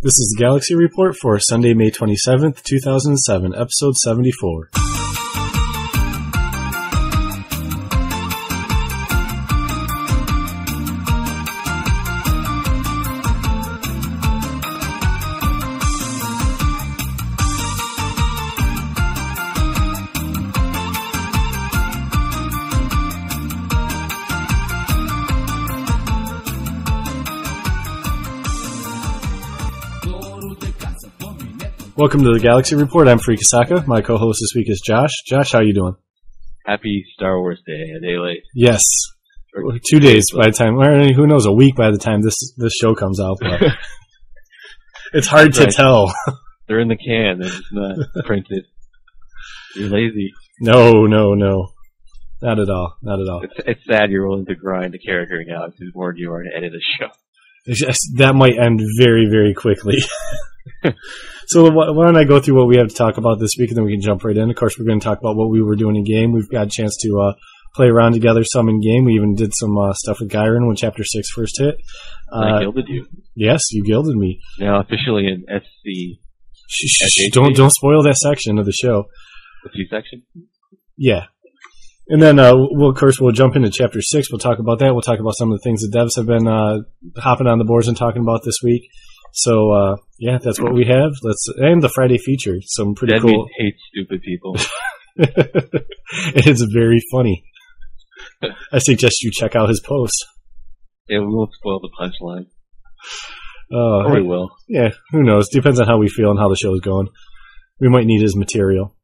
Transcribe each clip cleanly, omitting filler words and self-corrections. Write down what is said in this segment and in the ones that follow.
This is the Galaxy Report for Sunday, May 27th, 2007, episode 74. Welcome to the Galaxy Report. I'm Freakasaka. My co-host this week is Josh. Josh, how you doing? Happy Star Wars Day, a day late. Yes. 2 days by the time, or who knows, a week by the time this show comes out. But it's hard to tell. They're in the can. They're just not printed. You're lazy. No. Not at all. It's sad you're willing to grind a character in Galaxy more than you are to edit a show. That might end very, very quickly. So why don't I go through what we have to talk about this week, and then we can jump right in. Of course, we're going to talk about what we were doing in game. We've got a chance to play around together some in game. We even did some stuff with Gyron when Chapter 6 first hit. I gilded you. Yes, you gilded me. Now officially in SC. Don't spoil that section of the show. The few section? Yeah. And then, we'll jump into Chapter 6. We'll talk about that. We'll talk about some of the things the devs have been hopping on the boards and talking about this week. So, that's what we have. And the Friday feature. Some pretty Dead cool. Hate stupid people. It's very funny. I suggest you check out his post. Yeah, we won't spoil the punchline. Or we will. Yeah, who knows? Depends on how we feel and how the show's going. We might need his material.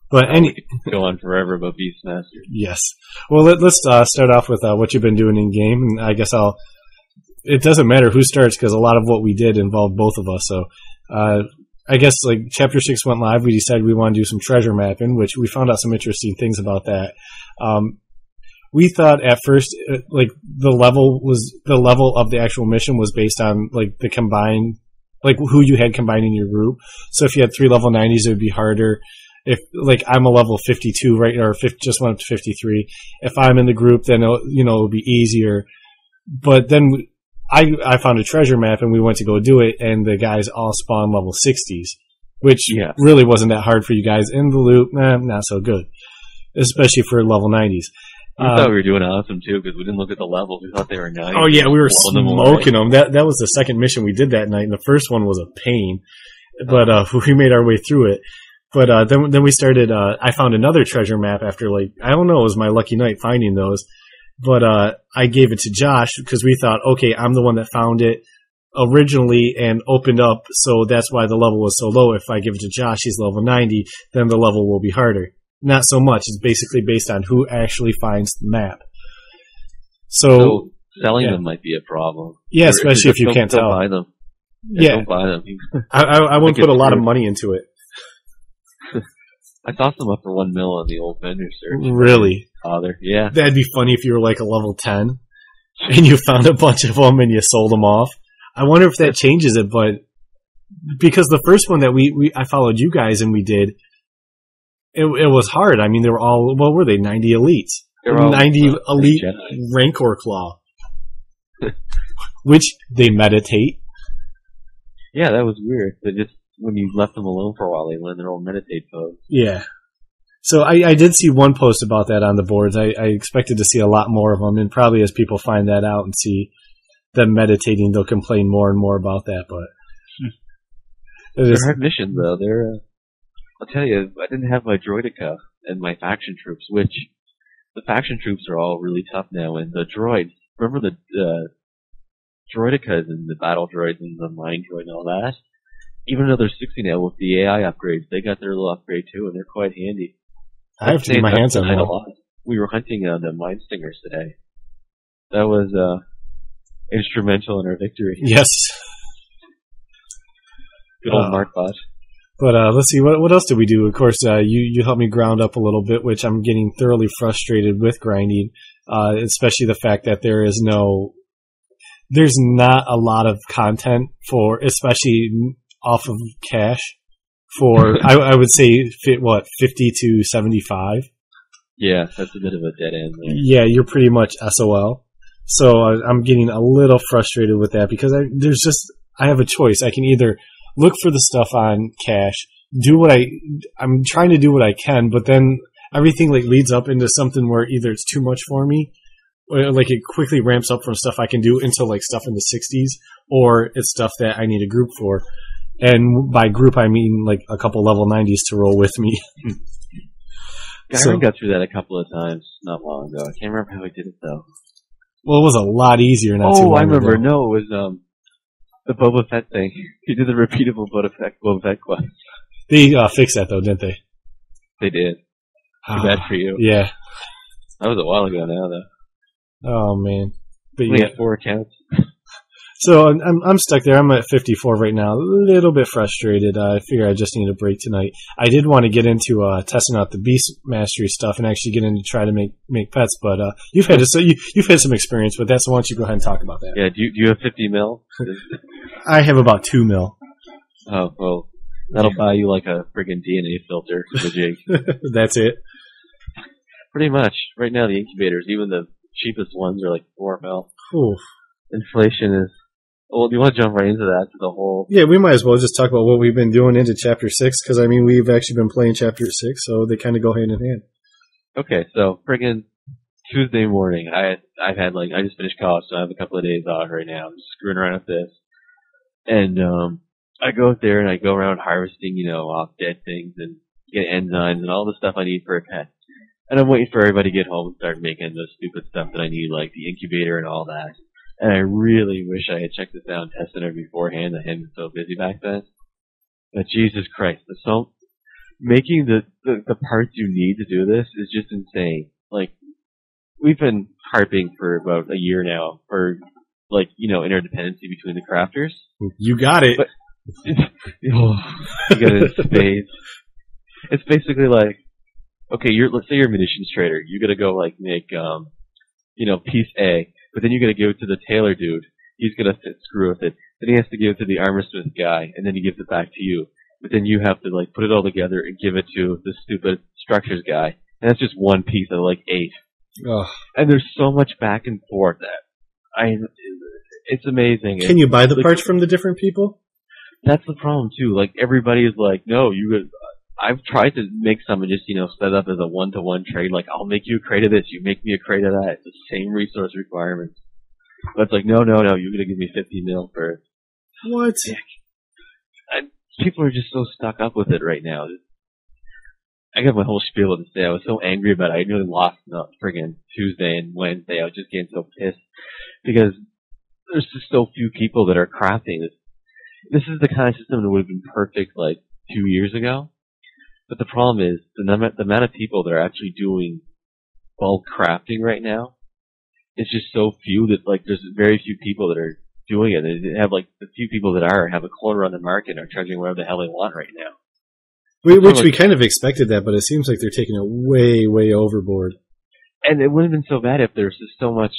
But we could go on forever about Beastmaster. Yes. Well, let's start off with what you've been doing in game, and I guess it doesn't matter who starts because a lot of what we did involved both of us. So, I guess like Chapter 6 went live, we decided we want to do some treasure mapping, which we found out some interesting things about that. We thought at first, like the level of the actual mission was based on like the combined, like who you had combined in your group. So if you had 3 level 90s, it would be harder. If like I'm a level 52 right, or just went up to 53. If I'm in the group, then it'll be easier. But then I found a treasure map and we went to go do it, and the guys all spawned level 60s, which really wasn't that hard for you guys. In the loop, not so good, especially for level 90s. We thought we were doing awesome too because we didn't look at the levels. We thought they were 90s. Oh yeah, we were smoking them. That was the second mission we did that night, and the first one was a pain, but we made our way through it. But then we started. I found another treasure map after it was my lucky night finding those. But I gave it to Josh because we thought, okay, I'm the one that found it originally and opened up, so that's why the level was so low. If I give it to Josh, he's level 90, then the level will be harder. Not so much. It's basically based on who actually finds the map. So selling them might be a problem. Yeah, especially if you can't tell. Buy them. Don't buy them. I wouldn't put a lot of money into it. I saw some up for $1 million on the old vendor search. Really? Yeah. That'd be funny if you were like a level 10 and you found a bunch of them and you sold them off. I wonder if that changes it, but because the first one that I followed you guys and we did, it was hard. I mean, they were all, what were they, 90 elites? 90 elite Rancor Claw. Which they meditate. Yeah, that was weird. They just, when you left them alone for a while, they learned their own meditate pose. Yeah. So I did see one post about that on the boards. I expected to see a lot more of them, and probably as people find that out and see them meditating, they'll complain more and more about that. But they're hard missions, though. I'll tell you, I didn't have my Droideka and my faction troops, which the faction troops are all really tough now, and the droids. Remember the Droidekas and the battle droids and the mind droid and all that? Even though they're 60 now with the AI upgrades, they got their little upgrade too, and they're quite handy. I have to get my hands on them. We were hunting on the Mind Stingers today. That was instrumental in our victory. Yes. Good old Markbot. But let's see, what else did we do? Of course, you helped me ground up a little bit, which I'm getting thoroughly frustrated with grinding, especially the fact that there's not a lot of content for, especially off of cash, for, I would say, 50 to 75? Yeah, that's a bit of a dead end there. Yeah, you're pretty much SOL. So I'm getting a little frustrated with that because there's just I have a choice. I can either look for the stuff on cache, I'm trying to do what I can, but then everything like leads up into something where either it's too much for me, or like it quickly ramps up from stuff I can do into like stuff in the 60s, or it's stuff that I need a group for. And by group, I mean like a couple level 90s to roll with me. Skyrim got through that a couple of times not long ago. I can't remember how he did it though. Well, it was a lot easier. Not too long I remember. ago. No, it was the Boba Fett thing. He did the repeatable Boba Fett quest. They fixed that though, didn't they? They did. Too bad for you. Yeah. That was a while ago now, though. Oh man. But we got 4 accounts. So I'm stuck there. I'm at 54 right now. A little bit frustrated. I figure I just need a break tonight. I did want to get into testing out the Beast Mastery stuff and actually get in to try to make pets, but you've had some experience with that. So why don't you go ahead and talk about that? Yeah. Do you have 50 mil? I have about 2 mil. Oh well, that'll buy you like a friggin' DNA filter for the jig. That's it. Pretty much. Right now, the incubators, even the cheapest ones, are like 4 mil. Oof. Inflation is. Well, do you want to jump right into that? To the whole. Yeah, we might as well just talk about what we've been doing into Chapter 6, because, I mean, we've actually been playing Chapter 6, so they kind of go hand in hand. Okay, so friggin' Tuesday morning, I just finished college, so I have a couple of days off right now. I'm just screwing around with this. And, I go out there and I go around harvesting, off dead things and get enzymes and all the stuff I need for a pet. And I'm waiting for everybody to get home and start making the stupid stuff that I need, like the incubator and all that. And I really wish I had checked this out and tested it beforehand. I hadn't been so busy back then. But Jesus Christ, making the parts you need to do this is just insane. Like, we've been harping for about a year now for, interdependency between the crafters. You got it. But, you got it in spades. It's basically like, okay, let's say you're a munitions trader. You gotta go make, piece A, but then you gotta give it to the tailor dude. He's gonna screw with it. Then he has to give it to the armorsmith guy, and then he gives it back to you. But then you have to put it all together and give it to the stupid structures guy. And that's just one piece of 8. Ugh. And there's so much back and forth it's amazing. Can you buy the parts from the different people? That's the problem too. Everybody is no, I've tried to make some and just, set it up as a one-to-one trade. I'll make you a crate of this, you make me a crate of that. It's the same resource requirements. But it's no, you're gonna give me 50 mil for it. What? People are just so stuck up with it right now. I got my whole spiel to say. I was so angry about it. I nearly lost friggin' Tuesday and Wednesday. I was just getting so pissed because there's just so few people that are crafting this. This is the kind of system that would have been perfect 2 years ago. But the problem is the amount of people that are actually doing bulk crafting right now is just so few that there's very few people that are doing it. They have the few people that have a corner on the market and are charging whatever the hell they want right now. Which we kind of expected that, but it seems like they're taking it way, way overboard. And it wouldn't have been so bad if there's just so much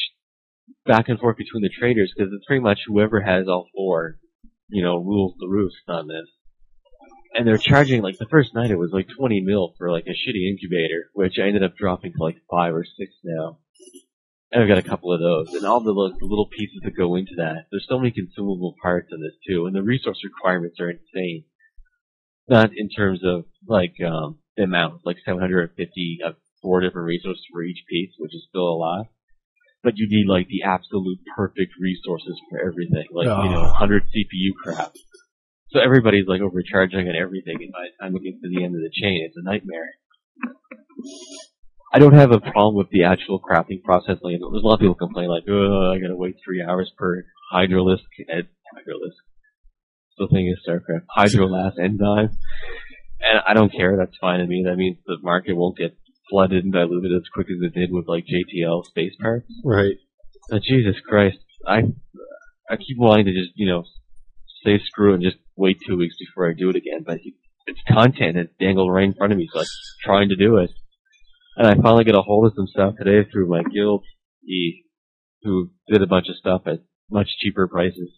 back and forth between the traders, because it's pretty much whoever has all 4, rules the roost on this. And they're charging, the first night it was 20 mil for a shitty incubator, which I ended up dropping to 5 or 6 now. And I've got a couple of those. And all the little pieces that go into that. There's so many consumable parts in this too, and the resource requirements are insane. Not in terms of, the amount, 750 of 4 different resources for each piece, which is still a lot. But you need, the absolute perfect resources for everything. 100 CPU crap. So everybody's overcharging on everything, and by the time it gets to the end of the chain, it's a nightmare. I don't have a problem with the actual crafting process. There's a lot of people complain I gotta wait 3 hours per Hydralisk. Still thinking of StarCraft. Hydrolast enzyme. And I don't care, that's fine to me. That means the market won't get flooded and diluted as quick as it did with JTL space parts. Right. But Jesus Christ, I keep wanting to just, say screw it and just wait 2 weeks before I do it again, but it's content that's dangled right in front of me, so I'm trying to do it. And I finally get a hold of some stuff today through my guild, who did a bunch of stuff at much cheaper prices.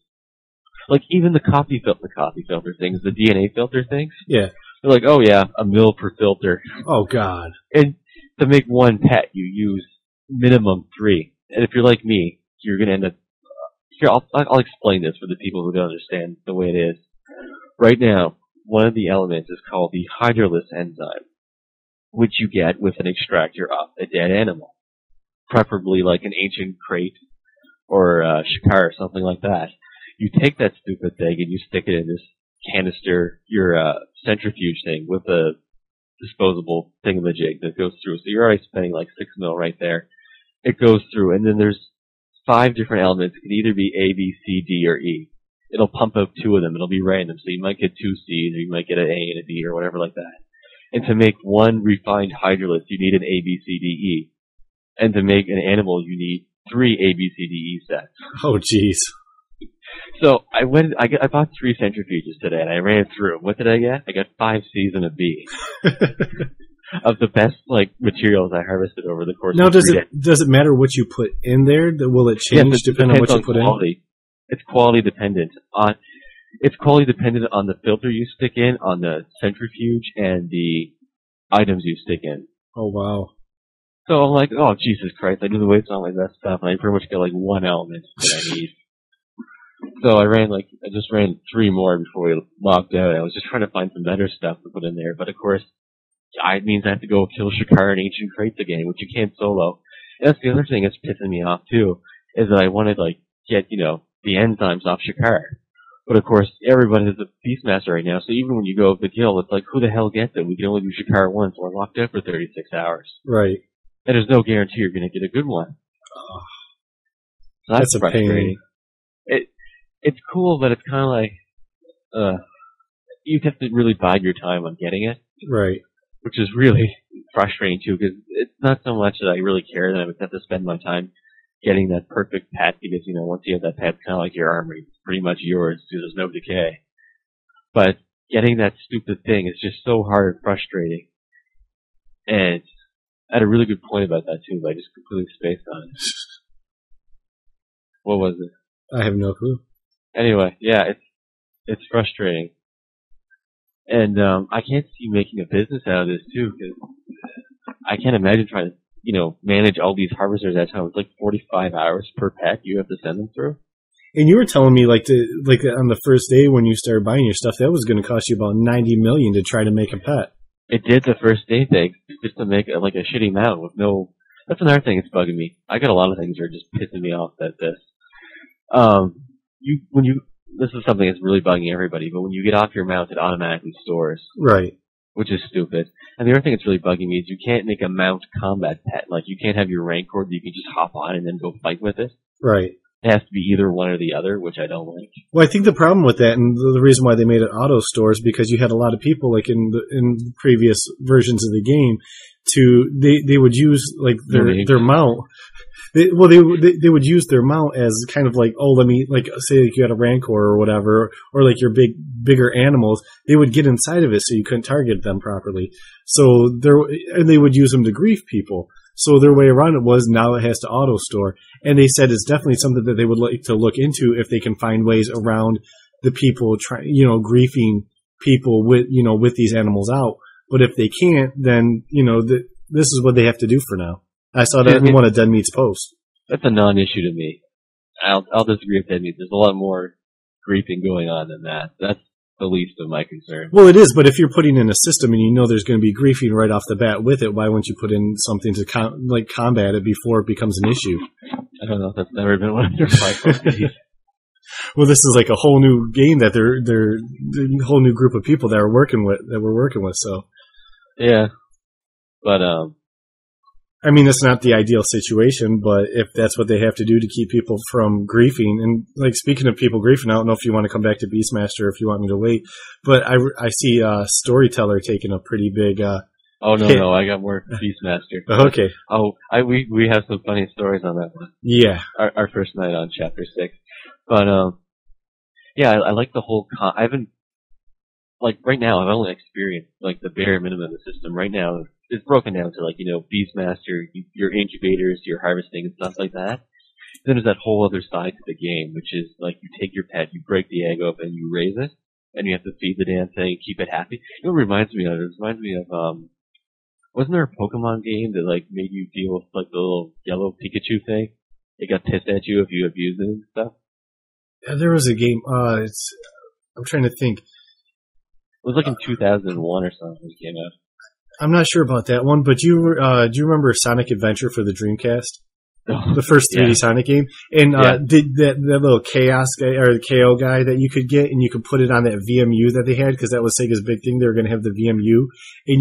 Even the coffee filter things, the DNA filter things. Yeah. They're oh yeah, a mil per filter. Oh God. And to make one pet, you use minimum 3. And if you're like me, you're gonna end up here, I'll explain this for the people who don't understand the way it is. Right now, one of the elements is called the hydrolase enzyme, which you get with an extractor of a dead animal, preferably like an ancient crate or shikar or something like that. You take that stupid thing and you stick it in this canister, your centrifuge thing with a disposable thingamajig that goes through. So you're already spending like $6 mil right there. It goes through, and then there's 5 different elements. It can either be A, B, C, D, or E. It'll pump up 2 of them. It'll be random, so you might get 2 C's, or you might get an A and a D, or whatever like that. And to make one refined hydrolase, you need an A, B, C, D, E. And to make an animal, you need 3 A, B, C, D, E sets. Oh, jeez. So I bought 3 centrifuges today, and I ran through them. What did I get? I got 5 C's and a B. Of the best materials I harvested over the course of 3 days. Now, does it matter what you put in there? Will it change depending on what you put quality. It's quality dependent. It's quality dependent on the filter you stick in, on the centrifuge, and the items you stick in. Oh, wow. So I'm like, oh, Jesus Christ, I do the weights on my best stuff, and I pretty much get one element that I need. So I just ran 3 more before we locked out. I was just trying to find some better stuff to put in there, but of course, it means I have to go kill shikar and ancient crates again, which you can't solo. And that's the other thing that's pissing me off too, is that I want to get, the enzymes off shikar. But of course, everybody is a Beastmaster right now, so even when you go to kill, it's like, who the hell gets it? We can only do shikar once, we're locked out for 36 hours. Right. And there's no guarantee you're going to get a good one. So that's frustrating. It's cool, but it's kind of you have to really bide your time on getting it. Right. Which is really frustrating too, because it's not so much that I really care that I would have to spend my time getting that perfect pet, because, once you have that pet, it's kind of like your armor. It's pretty much yours, because there's no decay. But getting that stupid thing is just so hard and frustrating. And I had a really good point about that too, but I just completely spaced on it. What was it? I have no clue. Anyway, yeah, it's frustrating. And I can't see making a business out of this too, because I can't imagine trying to, manage all these harvesters at a time. It's like 45 hours per pet you have to send them through. And you were telling me, on the first day when you started buying your stuff, that was going to cost you about $90 million to try to make a pet. It did the first day thing, just to make a shitty mount with no. That's another thing that's bugging me. I got a lot of things that are just pissing me off at this. This is something that's really bugging everybody, but when you get off your mount, it automatically stores. Right. Which is stupid. And the other thing that's really bugging me is you can't make a mount combat pet. You can't have your Rancor that you can just hop on and then go fight with it. Right. It has to be either one or the other, which I don't like. Well, I think the problem with that, and the reason why they made it auto store, is because you had a lot of people, in previous versions of the game, they would use their mount. They would use their mount as kind of say you had a Rancor or whatever, or your bigger animals. They would get inside of it so you couldn't target them properly. So they would use them to grief people. So their way around it was, now it has to auto store. And they said it's definitely something that they would like to look into if they can find ways around the people griefing people with these animals out. But if they can't, then, this is what they have to do for now. I saw that in one of Dead Meat's posts. That's a non-issue to me. I'll disagree with Dead Meat. There's a lot more griefing going on than that. That's the least of my concern. Well, it is, but if you're putting in a system and there's going to be griefing right off the bat with it, why wouldn't you put in something to combat it before it becomes an issue? I don't know. That's never been one of their priorities. Well, this is a whole new game that they're a whole new group of people that we're working with. So yeah, but I mean, it's not the ideal situation, but if that's what they have to do to keep people from griefing, and speaking of people griefing, I don't know if you want to come back to Beastmaster or if you want me to wait, but I see Storyteller taking a pretty big oh no, I got more Beastmaster. Okay. We have some funny stories on that one. Yeah. Our first night on Chapter 6. But yeah, I like the whole I haven't right now I've only experienced the bare minimum of the system. Right now it's broken down to Beastmaster, your incubators, your harvesting and stuff like that. Then there's that whole other side to the game, which is you take your pet, you break the egg open, you raise it, and you have to feed the damn thing and keep it happy. You know what it reminds me of? It reminds me of wasn't there a Pokemon game that made you deal with the little yellow Pikachu thing? It got pissed at you if you abused it and stuff. There was a game. I'm trying to think. It was like in 2001 or something when it came out. I'm not sure about that one, but do you remember Sonic Adventure for the Dreamcast? The first 3D Sonic game, and did that little Chaos guy or the KO guy that you could get, and you could put it on that VMU that they had because that was Sega's big thing. They were going to have the VMU, and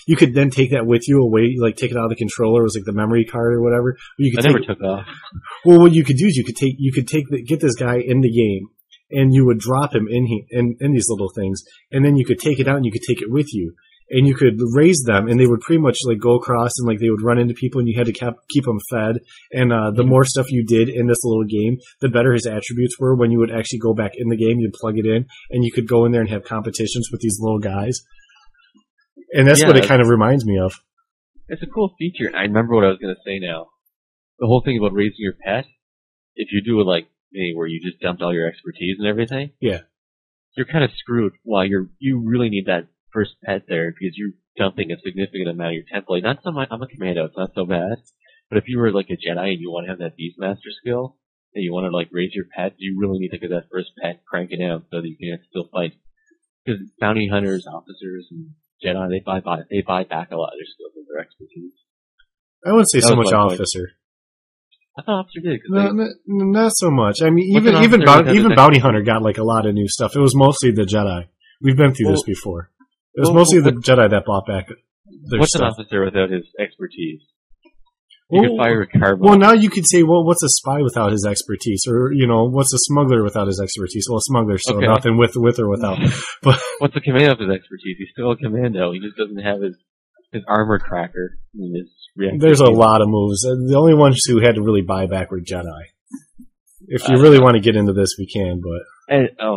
you could then take that with you away, like take it out of the controller. It was like the memory card or whatever. I never took off. Well, what you could do is get this guy in the game, and you would drop him in these little things, and then you could take it out and you could take it with you. And you could raise them, and they would pretty much like go across, and like they would run into people, and you had to keep them fed. And the more stuff you did in this little game, the better his attributes were. When you would actually go back in the game, you'd plug it in, and you could go in there and have competitions with these little guys. And that's what it kind of reminds me of. It's a cool feature. I remember what I was going to say now. The whole thing about raising your pet, if you do it like me, where you just dumped all your expertise and everything, you're kind of screwed. While you really need that first pet there because you're dumping a significant amount of your template. Not so much. I'm a commando. It's not so bad. But if you were like a Jedi and you want to have that Beastmaster skill and you want to like raise your pet, you really need to get that first pet crank it out so that you can still fight. Because bounty hunters, officers, and Jedi they buy back a lot of their skills and their expertise. I wouldn't say so much officer. I thought officer did. Not so much. I mean, even bounty hunter got like a lot of new stuff. It was mostly the Jedi. We've been through this before. It was mostly the Jedi that bought back their what's stuff. An officer without his expertise? You could fire a carbine. Well, now you could say, well, what's a spy without his expertise? Or, what's a smuggler without his expertise? Well, a smuggler, so nothing with or without. But what's a commando with his expertise? He's still a commando. He just doesn't have his armor cracker. There's a lot of moves. The only ones who had to really buy back were Jedi. If you really want to get into this, we can, but...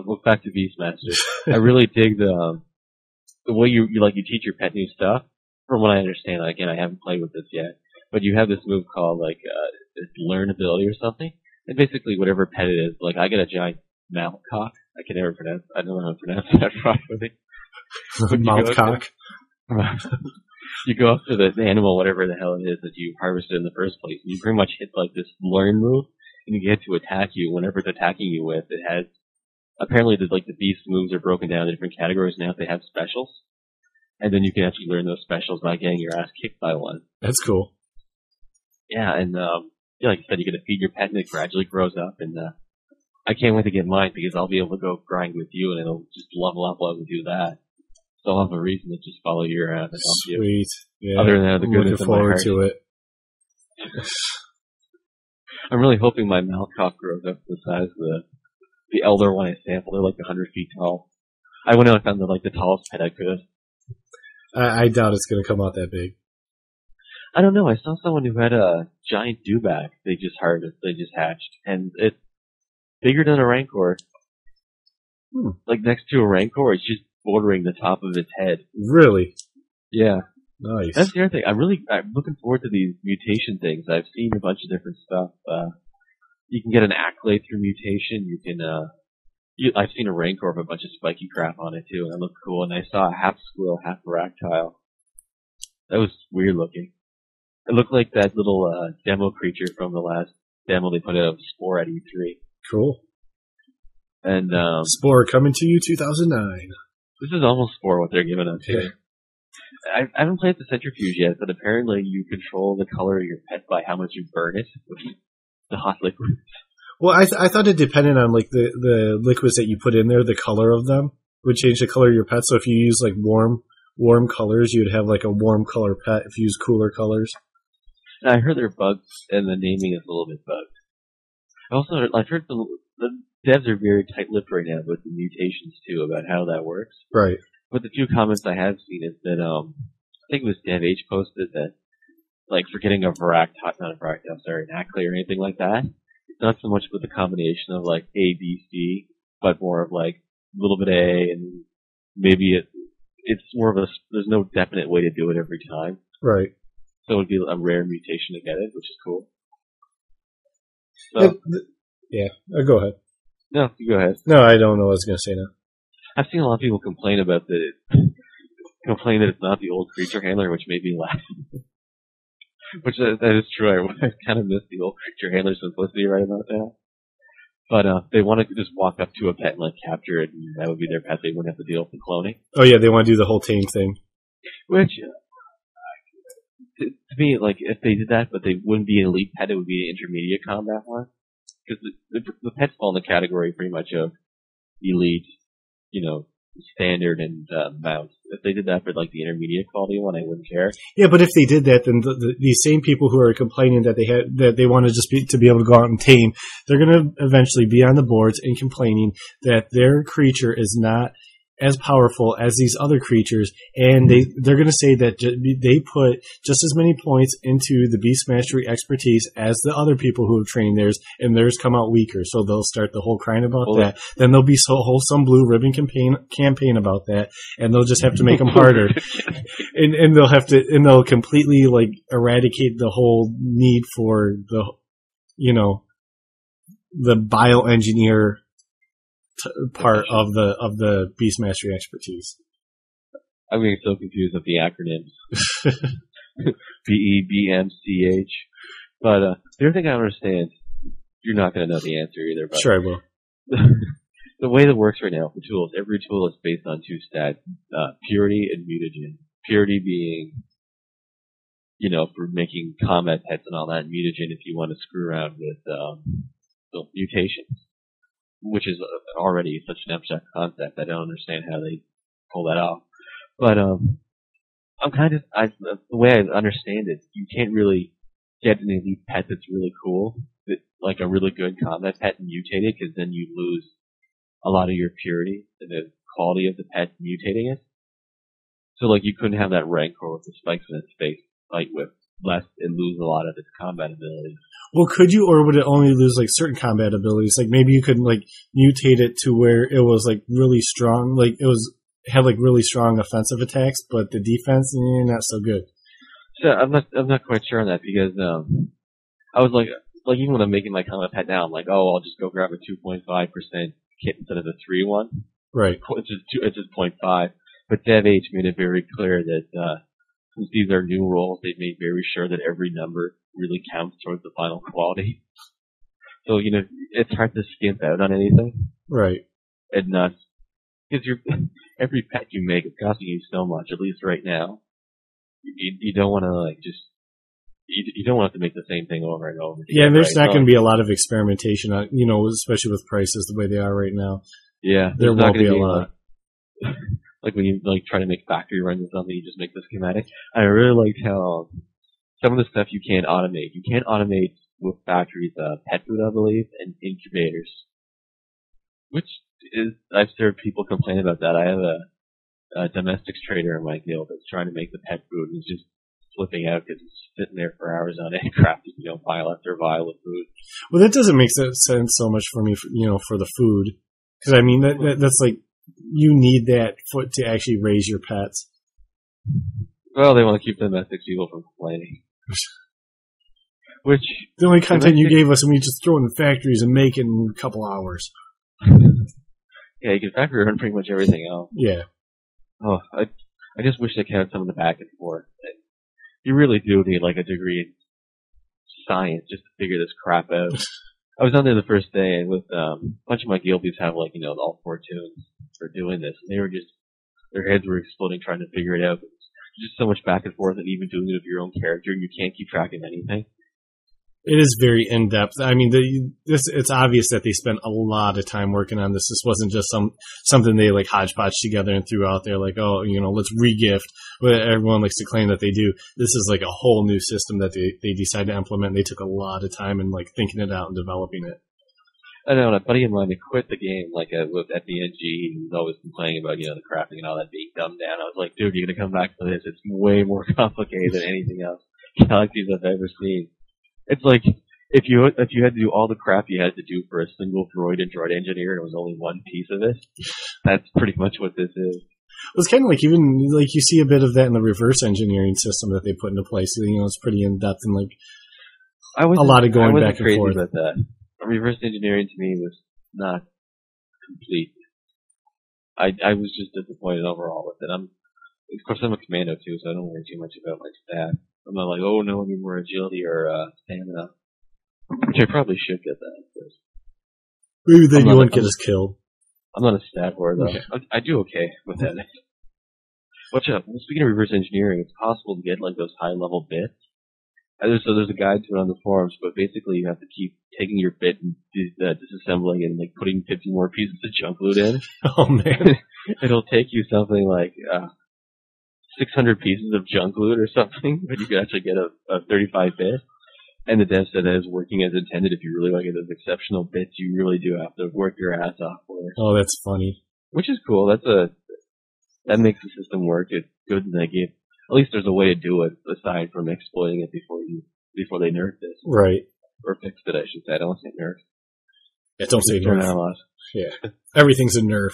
Look back to Beastmaster. I really dig the way you teach your pet new stuff. From what I understand, again, I haven't played with this yet, but you have this move called learn ability or something, and basically whatever pet it is, like I get a giant Malcock. I don't know how to pronounce that properly. Malcock. You go after the animal, whatever the hell it is that you harvested in the first place, and you pretty much hit like this learn move, and you get to attack you. Whenever it's attacking you with, it has. Apparently, the beast moves are broken down into different categories now. They have specials, and then you can actually learn those specials by getting your ass kicked by one. That's cool. Yeah, and like you said, you get to feed your pet, and it gradually grows up. And I can't wait to get mine because I'll be able to go grind with you, and it'll just level up while we do that. So I'll have a reason to just follow your ass. Sweet. Yeah. Other than that, the goodness looking forward to it. I'm really hoping my Malcock grows up to the size of the elder one I sampled. They're like 100 feet tall. I went out and found the tallest pet I could. I doubt it's going to come out that big. I don't know. I saw someone who had a giant dewback they just hatched, and it's bigger than a Rancor. Like next to a Rancor, it's just bordering the top of its head. Really? Yeah. Nice. That's the other thing. I'm looking forward to these mutation things. I've seen a bunch of different stuff. You can get an accolade through mutation. You can, I've seen a Rancor with a bunch of spiky crap on it too, and it looked cool. And I saw a half squirrel, half Varactile. That was weird looking. It looked like that little demo creature from the last demo they put out of Spore at E3. Cool. And Spore coming to you 2009. This is almost Spore what they're giving us here. I haven't played the Centrifuge yet, but apparently you control the color of your pet by how much you burn it with the hot liquid. Well, I thought it depended on like the liquids that you put in there, the color of them would change the color of your pet. So if you use like warm colors, you'd have like a warm color pet. If you use cooler colors, and I heard they're bugged, and the naming is a little bit bugged. I've heard the devs are very tight-lipped right now with the mutations too about how that works. Right. But the few comments I have seen is that I think it was DevH posted that like for getting an Ackley or anything like that, it's not so much with the combination of like A, B, C, but more of like a little bit A and maybe it's more of there's no definite way to do it every time. Right. So it would be a rare mutation to get it, which is cool. So, go ahead. No, you go ahead. No, I don't know what I was going to say now. I've seen a lot of people complain that it's not the old creature handler, which made me laugh. Which that is true. I kind of miss the old creature handler simplicity right about now. But they want to just walk up to a pet and like capture it, and that would be their pet. They wouldn't have to deal with the cloning. Oh yeah, they want to do the whole tame thing. Which, to me, like if they did that, but they wouldn't be an elite pet, it would be an intermediate combat one. Because the pets fall in the category pretty much of elite, standard and mounts. If they did that for like the intermediate quality one, I wouldn't care. Yeah, but if they did that, then these same people who are complaining that they want to just to be able to go out and tame, they're going to eventually be on the boards and complaining that their creature is not as powerful as these other creatures, and they're going to say that they put just as many points into the Beast Mastery expertise as the other people who have trained theirs, and theirs come out weaker. So they'll start the whole crying about that. Then there'll be some blue ribbon campaign about that, and they'll just have to make them harder, and they'll completely like eradicate the whole need for the bioengineer part of the Beast Mastery expertise. I'm getting so confused with the acronyms. BEBMCH. But the other thing I understand, you're not going to know the answer either. But sure, I will. The way that works right now for tools, every tool is based on two stats, purity and mutagen. Purity being, for making combat pets and all that, and mutagen if you want to screw around with mutations. Which is already such an abstract concept. I don't understand how they pull that off. But the way I understand it, you can't really get an elite pet that's really cool, like a really good combat pet, and mutate it, because then you lose a lot of your purity and the quality of the pet mutating it. So like you couldn't have that Rancor with the spikes in its face fight with less and lose a lot of its combat abilities. Well, could you, or would it only lose like certain combat abilities? Like maybe you could like mutate it to where it was like really strong, like had like really strong offensive attacks, but the defense not so good. So I'm not quite sure on that, because I was like even when I'm making my combat pet now, I'm like, oh, I'll just go grab a 2.5% kit instead of a 3-1. Right. It's just 0.5. But DevH made it very clear that since these are new rules, they made very sure that every number really counts towards the final quality. So, it's hard to skimp out on anything. Right. And not, because every pet you make is costing you so much, at least right now. You don't want to, you don't want to make the same thing over and over again. Yeah, and there's not going to be a lot of experimentation, especially with prices the way they are right now. Yeah. There won't be a lot. Like when you try to make factory runs or something, you just make the schematic. I really liked how some of the stuff you can't automate. You can't automate with factories, pet food, I believe, and incubators. Which is, I've heard people complain about that. I have a domestics trader in my guild that's trying to make the pet food, and he's just flipping out because it's sitting there for hours on end, crafting, vial after vial of food. Well, that doesn't make sense so much for me, for the food. Because I mean, that's like, you need that to actually raise your pets. Well, they want to keep the domestics people from complaining. Which the only content you gave us, and we just throw it in factories and make it in a couple hours. Yeah, you can factory run pretty much everything else. Yeah. Oh, I just wish they counted some of the back and forth. You really do need like a degree in science just to figure this crap out. I was on there the first day, and with a bunch of my guildies have all 4 tunes for doing this, and they were just, their heads were exploding trying to figure it out. There's just so much back and forth, and even doing it with your own character, and you can't keep track of anything. It is very in depth. I mean, it's obvious that they spent a lot of time working on this. This wasn't just something they like hodgepodge together and threw out there like, oh, let's regift. But everyone likes to claim that they do. This is like a whole new system that they decided to implement. They took a lot of time and like thinking it out and developing it. I know, a buddy of mine had quit the game, with FBNG. He was always complaining about, the crafting and all that being dumbed down. I was like, dude, you're gonna come back to this. It's way more complicated than anything else Galaxies I've ever seen. It's like, if you had to do all the crap you had to do for a single droid and droid engineer and it was only one piece of it, that's pretty much what this is. Well, it's kind of like, even, like, you see a bit of that in the reverse engineering system that they put into place. It's pretty in-depth and, like, a lot of going back and forth. About that. Reverse engineering to me was not complete. I was just disappointed overall with it. Of course, I'm a commando too, so I don't worry too much about my stat. I'm not like, oh no, I need more agility or stamina. Which I probably should get that, of course. Maybe then you won't get us killed. I'm not a stat whore, though. Yeah. I do okay with that. Watch out. Speaking of reverse engineering, it's possible to get, like, those high-level bits. So there's a guide to it on the forums, but basically you have to keep taking your bit and disassembling and, like, putting 50 more pieces of junk loot in. Oh, man. It'll take you something like 600 pieces of junk loot or something, but you can actually get a 35-bit. And the dev said that it's working as intended. If you really want to get those exceptional bits, you really do have to work your ass off for it. Oh, that's funny. Which is cool. That makes the system work. It's good that they give. At least there's a way to do it aside from exploiting it before they nerf this. Right. Or fixed it, I should say. I don't want to say nerf. Yeah, don't say nerf. Yeah. Everything's a nerf.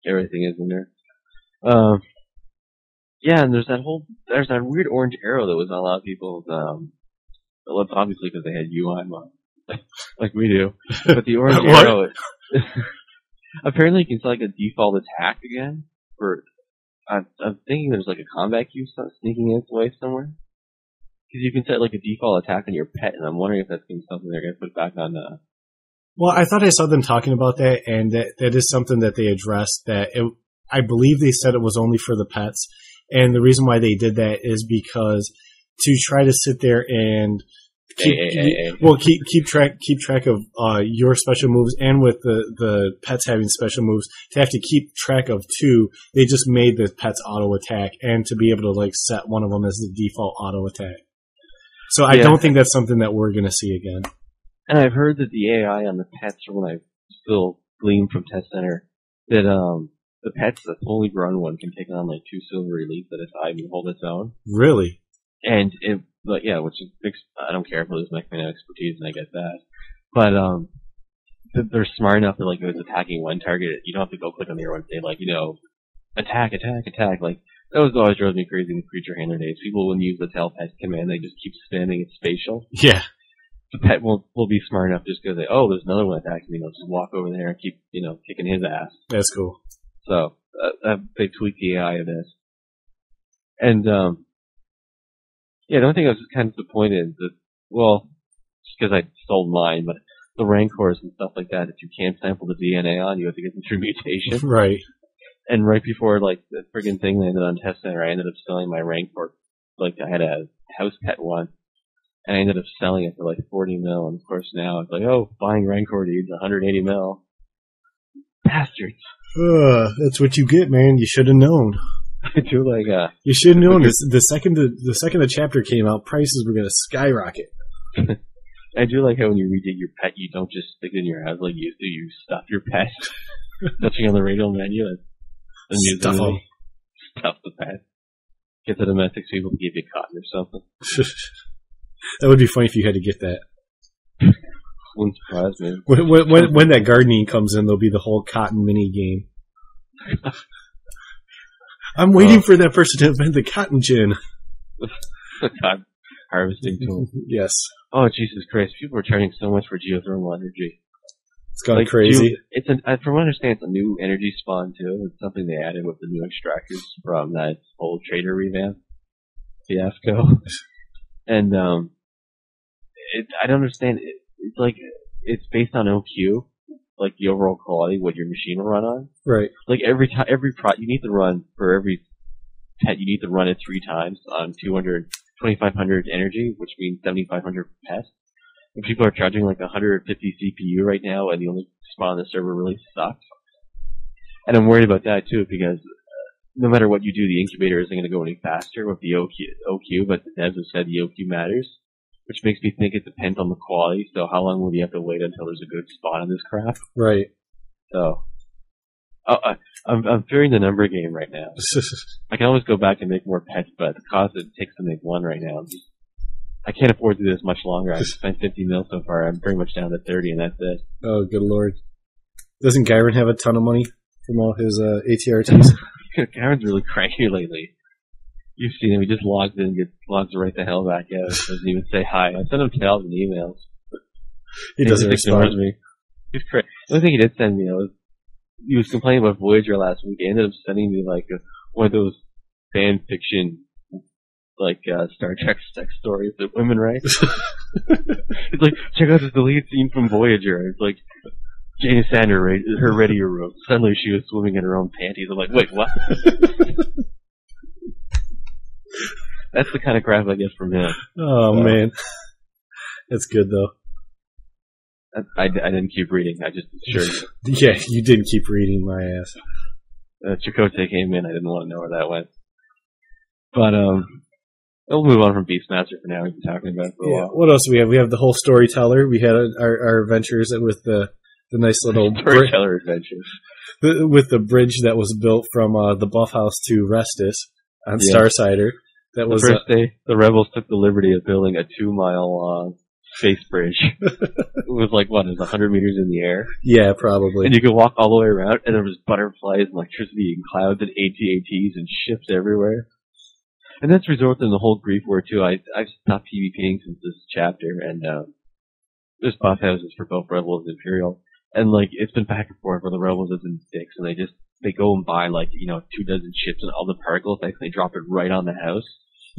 Everything is a nerf. Yeah, and there's that weird orange arrow that was on a lot of people's, obviously because they had UI mod, like we do. But the orange arrow, apparently you can set like a default attack again I'm thinking there's like a combat cube sneaking its way somewhere. Because you can set like a default attack on your pet, and I'm wondering if that's going to be something they're going to put back on. Well, I thought I saw them talking about that, and that is something that they addressed. I believe they said it was only for the pets, and the reason why they did that is because to try to sit there and keep track of your special moves, and with the pets having special moves, to have to keep track of two, they just made the pets auto attack, and to be able to like set one of them as the default auto attack. So I don't think that's something that we're going to see again. And I've heard that the AI on the pets, from when I still gleaned from Test Center, that the pets, the fully grown one, can take on like 2 silver elites at a time and hold its own. Really? And which is, I don't care if I lose my kind of expertise, and I get that. But they're smart enough that like if it's attacking one target, you don't have to go click on the other one and say like, attack. Like that was always drove me crazy in the creature handler days. People wouldn't use the tell pet command; they just keep spamming its spatial. Yeah. The pet will be smart enough just to say, oh, there's another one attacking me. They'll just walk over there and keep kicking his ass. That's cool. So they tweaked the AI of this, and the only thing I was just kind of disappointed that, well, just because I stole mine, but the Rancors and stuff like that you can't sample the DNA on, you have to get them through mutation. Right. And right before like the friggin' thing landed on Test Center, I ended up selling my Rancor. Like I had a house pet one, and I ended up selling it for like 40 mil. And of course now it's like, oh, buying Rancor needs 180 mil. Bastards. That's what you get, man. You should have known. I do like you should have known. The second the chapter came out, prices were gonna skyrocket. I do like how when you read your pet, you don't just stick it in your house like you used to. You stuff your pet, touching on the radial menu. Stuff the pet. Get the domestics people to give you cotton or something. That would be funny if you had to get that. Wouldn't surprise me. When that gardening comes in, there'll be the whole cotton mini game. I'm waiting for that person to invent the cotton gin. Cotton harvesting tool. Yes. Oh, Jesus Christ. People are charging so much for geothermal energy. It's gone crazy. From what I understand, it's a new energy spawn, too. It's something they added with the new extractors from that old trader revamp fiasco. And, I don't understand. It's like, it's based on OQ, like the overall quality, what your machine will run on. Right. Like you need to run, for every pet, you need to run it 3 times on 2,500 energy, which means 7,500 pet. And people are charging like 150 CPU right now, and the only spawn on the server really sucks. And I'm worried about that too, because no matter what you do, the incubator isn't going to go any faster with the OQ, but the devs have said the OQ matters, which makes me think it depends on the quality. So how long will you have to wait until there's a good spawn on this crap? Right. So, I'm fearing the number game right now. I can always go back and make more pets, but the cost it takes to make one right now, I can't afford to do this much longer. I've spent 50 mil so far. I'm pretty much down to 30, and that's it. Oh, good lord. Doesn't Gyron have a ton of money from all his ATRTs? Gyron's really cranky lately. You've seen him. He just logs in and logs right the hell back out. Doesn't even say hi. I sent him 1,000 emails. He doesn't respond. Me. He's crazy. The only thing he did send me was he was complaining about Voyager last week. He ended up sending me like one of those fan fiction, like Star Trek sex stories that women write. It's like, check out this deleted scene from Voyager. It's like, Jane Sander, her radio room. Suddenly she was swimming in her own panties. I'm like, wait, what? That's the kind of crap I get from him. Oh, man. That's good, though. I didn't keep reading. I just assured you. Yeah, you didn't keep reading my ass. Chakotay came in. I didn't want to know where that went. But, we'll move on from Beastmaster for now. We've been talking about it for a while. What else do we have? We have the whole Storyteller. We had our adventures with the nice little Storyteller adventures. With the bridge that was built from the Buff House to Restus on Starsider. That was the first day the Rebels took the liberty of building a 2-mile space bridge. It was like, what, it was 100 meters in the air? Yeah, probably. And you could walk all the way around, and there was butterflies and electricity and clouds and AT-ATs and ships everywhere. And that's resulted in the whole grief war, too. I've stopped PvPing since this chapter, and there's buff houses for both Rebels and Imperial. And, like, it's been back and forth where the Rebels have been dicks, and they go and buy, like, 2 dozen ships and all the particle effects, and they drop it right on the house.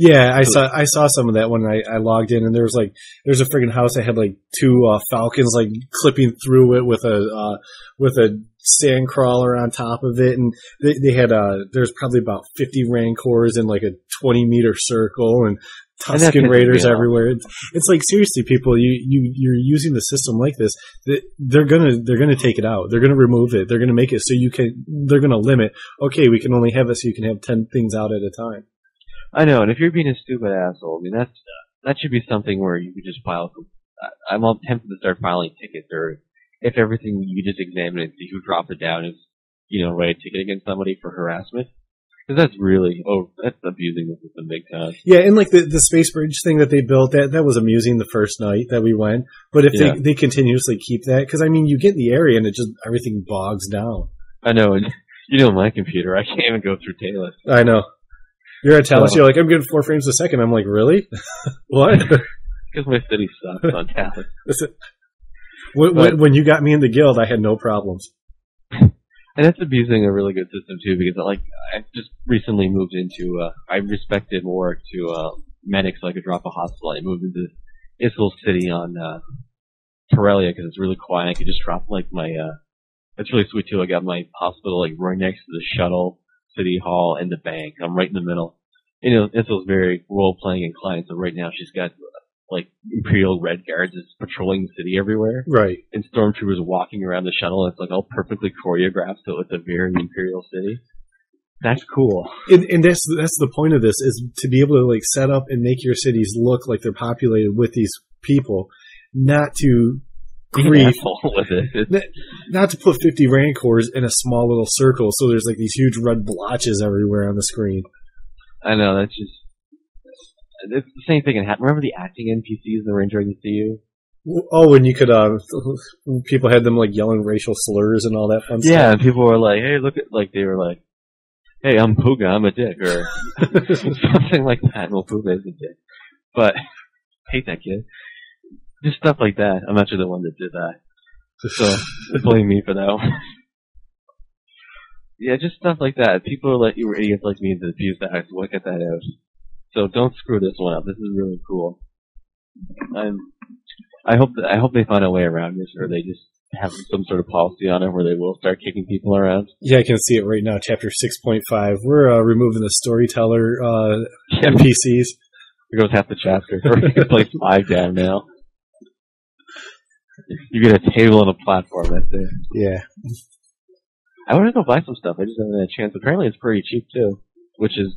Yeah, I saw some of that when I logged in, and there's a friggin' house that had like 2 falcons like clipping through it with a sand crawler on top of it, and they had there's probably about 50 Rancors in like a 20-meter circle, and Tusken Raiders everywhere. It's like, seriously, people, you're using the system like this. They're gonna take it out. They're gonna remove it. They're gonna make it so they're gonna limit. Okay, we can only have it so you can have 10 things out at a time. I know, and if you're being a stupid asshole, I mean, that should be something where you could just file. I'm all tempted to start filing tickets, or if everything, you just examine it, see who dropped it down, is, write a ticket against somebody for harassment. Because that's really, that's abusing the system big time. Yeah, and like the space bridge thing that they built, that was amusing the first night that we went. But if they continuously keep that, because I mean, you get in the area and it just, everything bogs down. I know, and my computer, I can't even go through Talos. I know. You're at Talos, you're like, I'm getting 4 frames a second. I'm like, really? What? Because my city sucks on Talos. When you got me in the guild, I had no problems. And that's abusing a really good system, too, because, like, I just recently moved into, I respected more to, medics, so I could drop a hospital. I moved into Issel City on, Corellia, because it's really quiet. I could just drop, like, my, it's really sweet, too. I got my hospital, like, right next to the shuttle, City Hall, and the bank. I'm right in the middle. Issel's very role-playing inclined, so right now she's got, like, Imperial Red Guards is patrolling the city everywhere. Right. And stormtroopers walking around the shuttle. It's, like, all perfectly choreographed, so it's a very Imperial city. That's cool. And that's the point of this, is to be able to, like, set up and make your cities look like they're populated with these people, not to grief. With it. Not to put 50 Rancors in a small little circle, so there's like these huge red blotches everywhere on the screen. I know, it's the same thing can happen. Remember the acting NPCs that were in Dragon CU? Oh, and you could, people had them like yelling racial slurs and all that fun stuff. Yeah, and people were like, hey, look at, like, they were like, hey, I'm Puga, I'm a dick, or something like that. Well, Puga is a dick. But, hate that kid. Just stuff like that. I'm actually the one that did that. So, blame me for that one. Yeah, just stuff like that. People are like, you were idiots like me to abuse that. So look at that out. So don't screw this one up. This is really cool. I hope they find a way around this, or they just have some sort of policy on it where they will start kicking people around. Yeah, I can see it right now. Chapter 6.5. We're removing the Storyteller NPCs. There goes half the chapter. We're gonna place 5 down now. You get a table and a platform, that's it. Yeah. I want to go buy some stuff. I just haven't had a chance. Apparently it's pretty cheap, too. Which is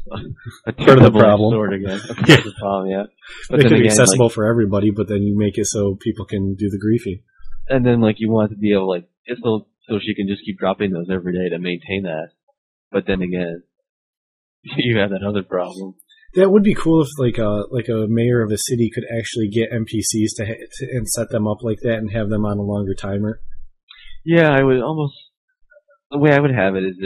a part of the problem. Sword again. Yeah. The problem, yeah. But it can be accessible for everybody, but then you make it so people can do the griefing. And then, like, you want to be able, like, so she can just keep dropping those every day to maintain that. But then again, you have that other problem. That would be cool if, like a mayor of a city could actually get NPCs and set them up like that and have them on a longer timer. Yeah, I would almost. The way I would have it is,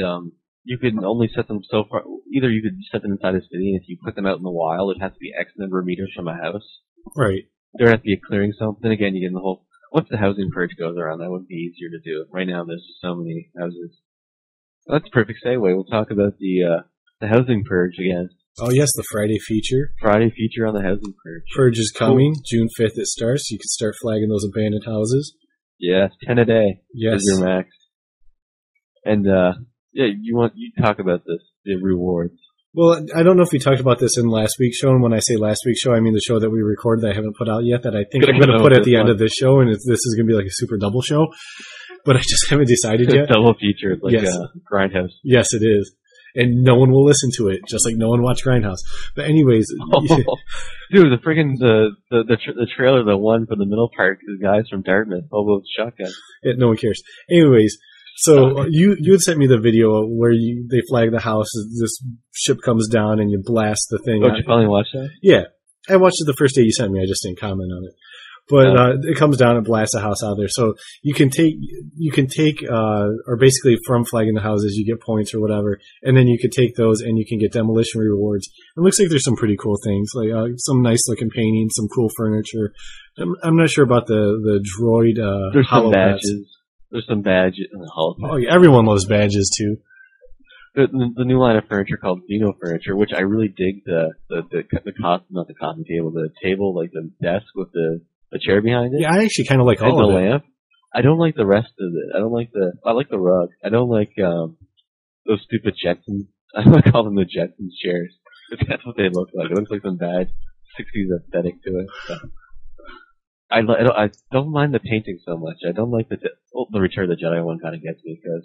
you could only set them so far. Either you could set them inside a city, and if you put them out in the wild, it has to be X number of meters from a house. Right. There has to be a clearing zone. Then again, you get in the whole. Once the housing purge goes around, that would be easier to do. Right now, there's just so many houses. Well, that's a perfect segue. We'll talk about the housing purge again. Oh, yes, the Friday feature. Friday feature on the housing purge. Purge is coming. Cool. June 5th it starts. You can start flagging those abandoned houses. Yeah, 10 a day. Yes. Is your max. And you talk about this, the rewards. Well, I don't know if we talked about this in last week's show, and when I say last week's show, I mean the show that we recorded that I haven't put out yet, that I think I'm going to put at the end of this show, and this is going to be like a super double show, but I just haven't decided yet. Double feature, like Grindhouse. Yes, it is. And no one will listen to it, just like no one watched Grindhouse. But anyways, dude, the friggin' the trailer, the one for the middle part, the guys from Dartmouth, hobo with shotgun. No one cares. Anyways, so you had sent me the video where they flag the house. This ship comes down and you blast the thing. Oh, did you finally watch that? Yeah, I watched it the first day you sent me. I just didn't comment on it. But it comes down and blasts a house out of there. So you can take, or basically from flagging the houses, you get points or whatever, and then you can take those and you can get demolition rewards. It looks like there's some pretty cool things, like some nice looking paintings, some cool furniture. I'm not sure about the droid. There's some badges. There's some badges. Oh, yeah, everyone loves badges too. The new line of furniture called Dino Furniture, which I really dig the not the coffee table, the table, like the desk with the chair behind it. Yeah, I actually kind of like all of it. Lamp. I don't like the rest of it. I like the rug. I don't like those stupid Jetsons. I don't call them the Jetsons chairs. That's what they look like. It looks like some bad 60s aesthetic to it. So. I don't mind the painting so much. I don't like the Return of the Jedi one kind of gets me because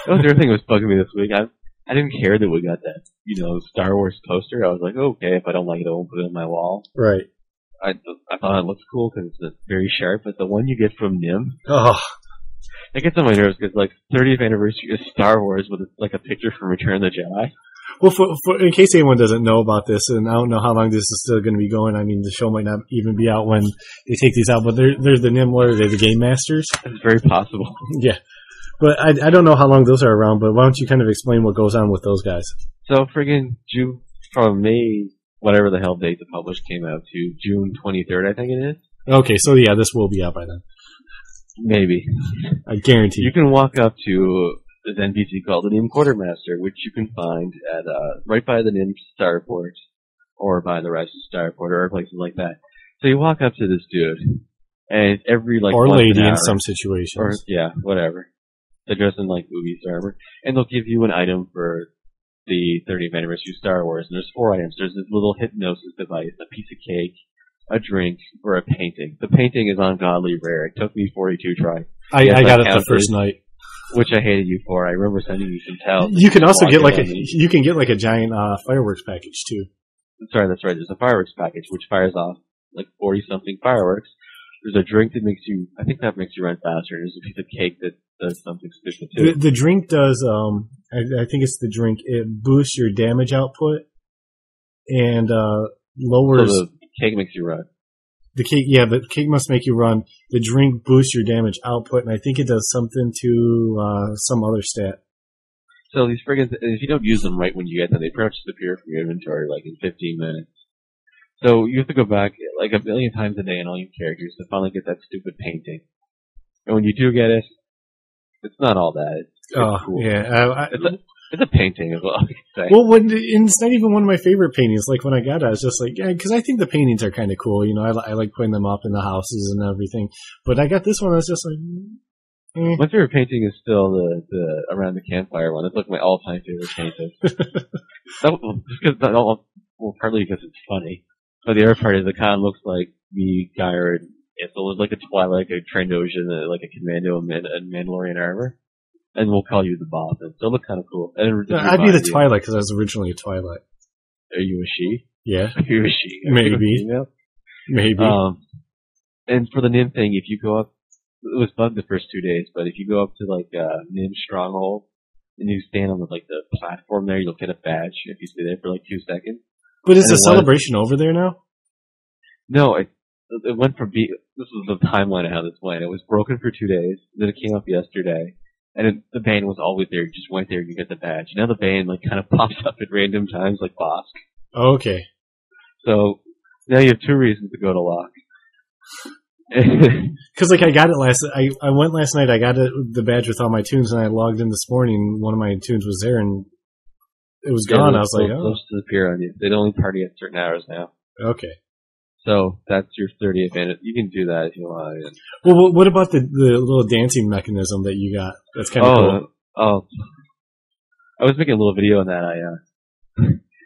that was the other thing that was bugging me this week. I didn't care that we got that, Star Wars poster. I was like, okay, if I don't like it, I won't put it on my wall. Right. I thought it looked cool because it's very sharp, but the one you get from Nim, it gets on my nerves because 30th anniversary of Star Wars with a picture from Return of the Jedi. Well, for in case anyone doesn't know about this, and I don't know how long this is still going to be going. I mean, the show might not even be out when they take these out, but they're the Nim, what are they, the Game Masters? It's very possible. Yeah. But I don't know how long those are around, but why don't you kind of explain what goes on with those guys? So, friggin' from May, whatever the hell date the publish came out to, June 23rd, I think it is. Okay, so yeah, this will be out by then. Maybe. I guarantee. You can walk up to this NPC called the Nim Quartermaster, which you can find at right by the Nim Starport, or by the Rise of Starport, or places like that. So you walk up to this dude, and every or lady in some situations, or whatever. They dress in movies or whatever, and they'll give you an item for the 30th anniversary of Star Wars. And there's 4 items. There's this little hypnosis device, a piece of cake, a drink, or a painting. The painting is ungodly rare. It took me 42 tries. I got it the first night. Which I hated you for. I remember sending you some tells. You can also get a giant fireworks package too. That's right. There's a fireworks package which fires off 40-something fireworks. There's a drink that makes you run faster. There's a piece of cake that does something stupid too. The drink does, I think it's the drink. It boosts your damage output and lowers. So the cake makes you run. The cake must make you run. The drink boosts your damage output, and I think it does something to some other stat. So these friggin', if you don't use them right when you get them, they pretty much disappear from your inventory in 15 minutes. So you have to go back a million times a day on all your characters to finally get that stupid painting. And when you do get it, it's not all that. It's cool. Yeah. It's a painting, is what I can say. Well, and it's not even one of my favorite paintings. When I got it, I was just because I think the paintings are kind of cool. I like putting them up in the houses and everything. But I got this one, I was just My favorite painting is still the Around the Campfire one. It's my all-time favorite painting. Partly because it's funny. But the other part is it kind of looks like me, Gyra, and Ithil is a Twilight, a Trandoshan, a Commando, and Mandalorian armor. And we'll call you the boss. And so it looks kind of cool. I'd be the Twilight because I was originally a Twilight. Are you a she? Yeah. Are you a she? Maybe. Maybe. And for the Nim thing, if you go up, it was bugged the first 2 days, but if you go up to Nim Stronghold and you stand on the platform there, you'll get a badge if you stay there for 2 seconds. But is the celebration over there now? No, it went from this was the timeline of how this went. It was broken for 2 days, then it came up yesterday. And the band was always there. You just went there and you get the badge. Now the band kind of pops up at random times like Bosk. Oh, okay. So now you have 2 reasons to go to Locke. Because I got it I went last night. I got the badge with all my tunes, and I logged in this morning. One of my tunes was there, and it was gone. I was like, oh. Those disappear on you. They only party at certain hours now. Okay. So that's your 30th minute. You can do that if you want. Well, what about the little dancing mechanism that you got? That's kind of cool. Oh, I was making a little video on that.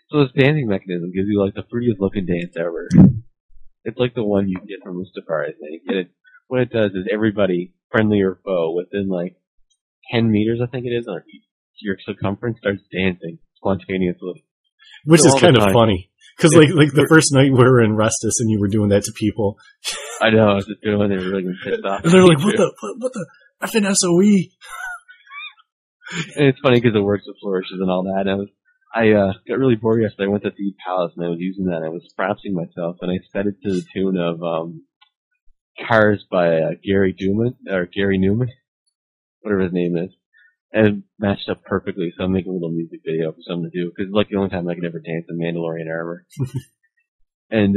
So this dancing mechanism gives you like the prettiest looking dance ever. It's like the one you get from Mustafar, I think. And what it does is everybody, friendly or foe, within like 10 meters, I think it is, on your circumference, starts dancing spontaneously. Which is kind of funny. Because like the first night we were in Restus and you were doing that to people. I know, I was just doing it, they were really pissed off. And they're like, what the effing SOE? And it's funny because it works with flourishes and all that. And I got really bored yesterday. I went to Thieves Palace and I was using that. And I was frapsing myself and I set it to the tune of Cars by Gary Newman, whatever his name is. And it matched up perfectly, so I'm making a little music video for something to do, because it's like the only time I can ever dance in Mandalorian armor. And,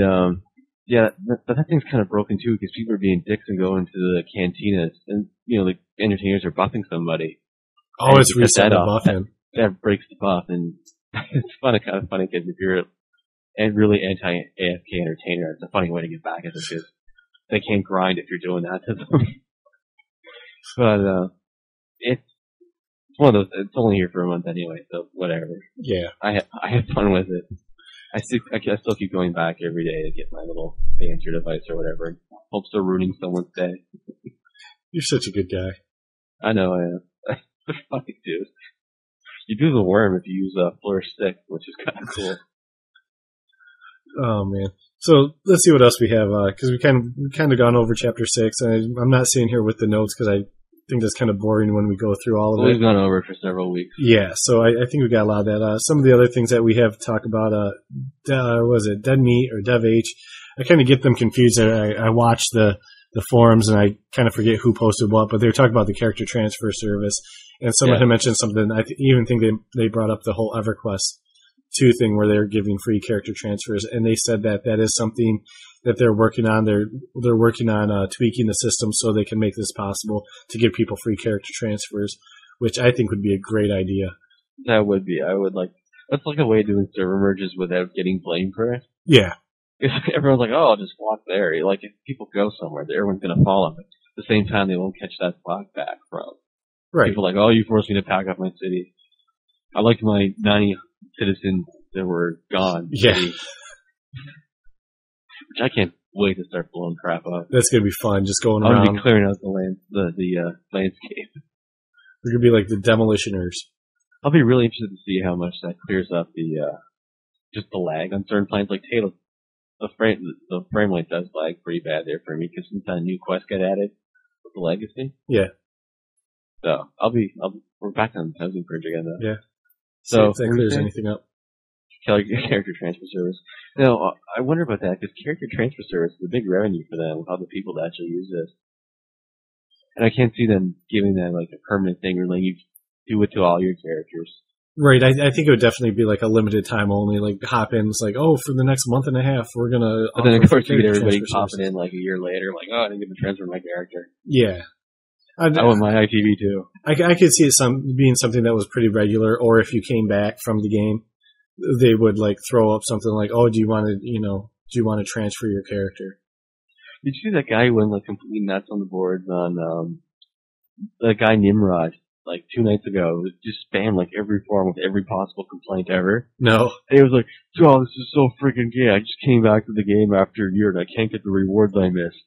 but that thing's kind of broken too, because people are being dicks and going to the cantinas, and, the entertainers are buffing somebody. Oh, it's reset the buff in. That breaks the buff, and it's kind of funny, because if you're a really anti-AFK entertainer, it's a funny way to get back at them, because they can't grind if you're doing that to them. But, it's one of those. It's only here for a month anyway, so whatever. Yeah, I have fun with it. I still keep going back every day to get my little answer device or whatever. Hopes of ruining someone's day. You're such a good guy. I know I am. Funny dude. You do the worm if you use a flourish stick, which is kind of cool. Oh man. So let's see what else we have, because we kind of gone over chapter 6, and I'm not sitting here with the notes because I think that's kind of boring when we go through all of it. We've gone over it for several weeks. Yeah, so I think we got a lot of that. Some of the other things that we have to talk about, was it Dead Meat or Dev H? I kind of get them confused. I watch the forums and I kind of forget who posted what, but they were talking about the character transfer service, and someone had mentioned something. I even think they brought up the whole EverQuest 2 thing where they're giving free character transfers, and they said that is something that they're working on. They're working on tweaking the system so they can make this possible to give people free character transfers, which I think would be a great idea. That would be. That's like a way of doing server merges without getting blamed for it. Yeah. Everyone's like, oh, I'll just walk there. Like, if people go somewhere, everyone's going to follow them. At the same time, they won't catch that block back from. Right. People are like, oh, you forced me to pack up my city. I liked my 90 citizens that were gone. Yeah. Which I can't wait to start blowing crap up. That's gonna be fun, just going around. I'm gonna be clearing out the landscape. We're gonna be like the demolitioners. I'll be really interested to see how much that clears up just the lag on certain planes. Like Talos, the frame rate does lag pretty bad there for me, because since that new quest got added with the legacy. Yeah. So we're back on the housing purge again though. Yeah. So if that clears anything up. Character transfer service. Now, I wonder about that, because character transfer service is a big revenue for them, with all the people that actually use this. And I can't see them giving that like a permanent thing, or letting you do it to all your characters. Right, I think it would definitely be like a limited time only, like hop-ins, like, oh, for the next month and a half, we're gonna... But then of course you get everybody popping in like a year later, like, oh, I didn't get the transfer of my character. Yeah. I want my ITV too. I could see it being something that was pretty regular, or if you came back from the game, they would like throw up something like, "Oh, do you want to transfer your character?" Did you see that guy who went like completely nuts on the boards on the guy Nimrod like 2 nights ago? It was just spammed like every forum with every possible complaint ever. No, and he was like, "Oh, this is so freaking gay! I just came back to the game after a year and I can't get the rewards I missed.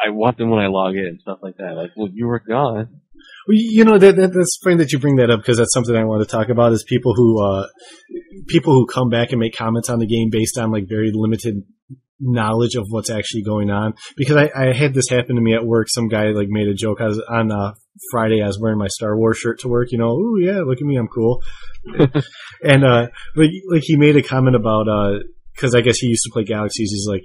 I want them when I log in," and stuff like that. Like, well, you were gone. Well, that's funny that you bring that up, because that's something I want to talk about, is people who come back and make comments on the game based on like very limited knowledge of what's actually going on. Because I had this happen to me at work. Some guy like made a joke. I was on Friday. I was wearing my Star Wars shirt to work. Oh yeah, look at me, I'm cool. And like he made a comment about because I guess he used to play Galaxies. He's like.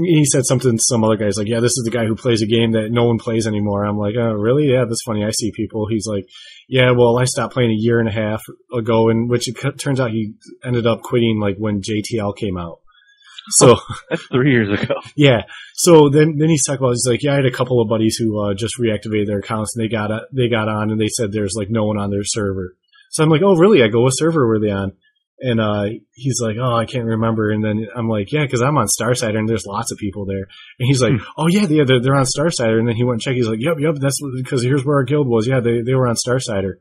He said something to some other guys like, yeah, this is the guy who plays a game that no one plays anymore. I'm like, oh, really? Yeah, that's funny. I see people. He's like, yeah, well, I stopped playing a year and a half ago, and which it turns out he ended up quitting like when JTL came out. So that's 3 years ago. Yeah. So then he's talking about, he's like, yeah, I had a couple of buddies who just reactivated their accounts, and they got on, and they said there's like no one on their server. So I'm like, oh, really? I go, what server were they on? And he's like, oh, I can't remember. And then I'm like, yeah, because I'm on Starsider and there's lots of people there. And he's like, oh yeah, they're on Starsider. And then he went and checked. He's like, yep, that's because here's where our guild was. Yeah, they were on Starsider.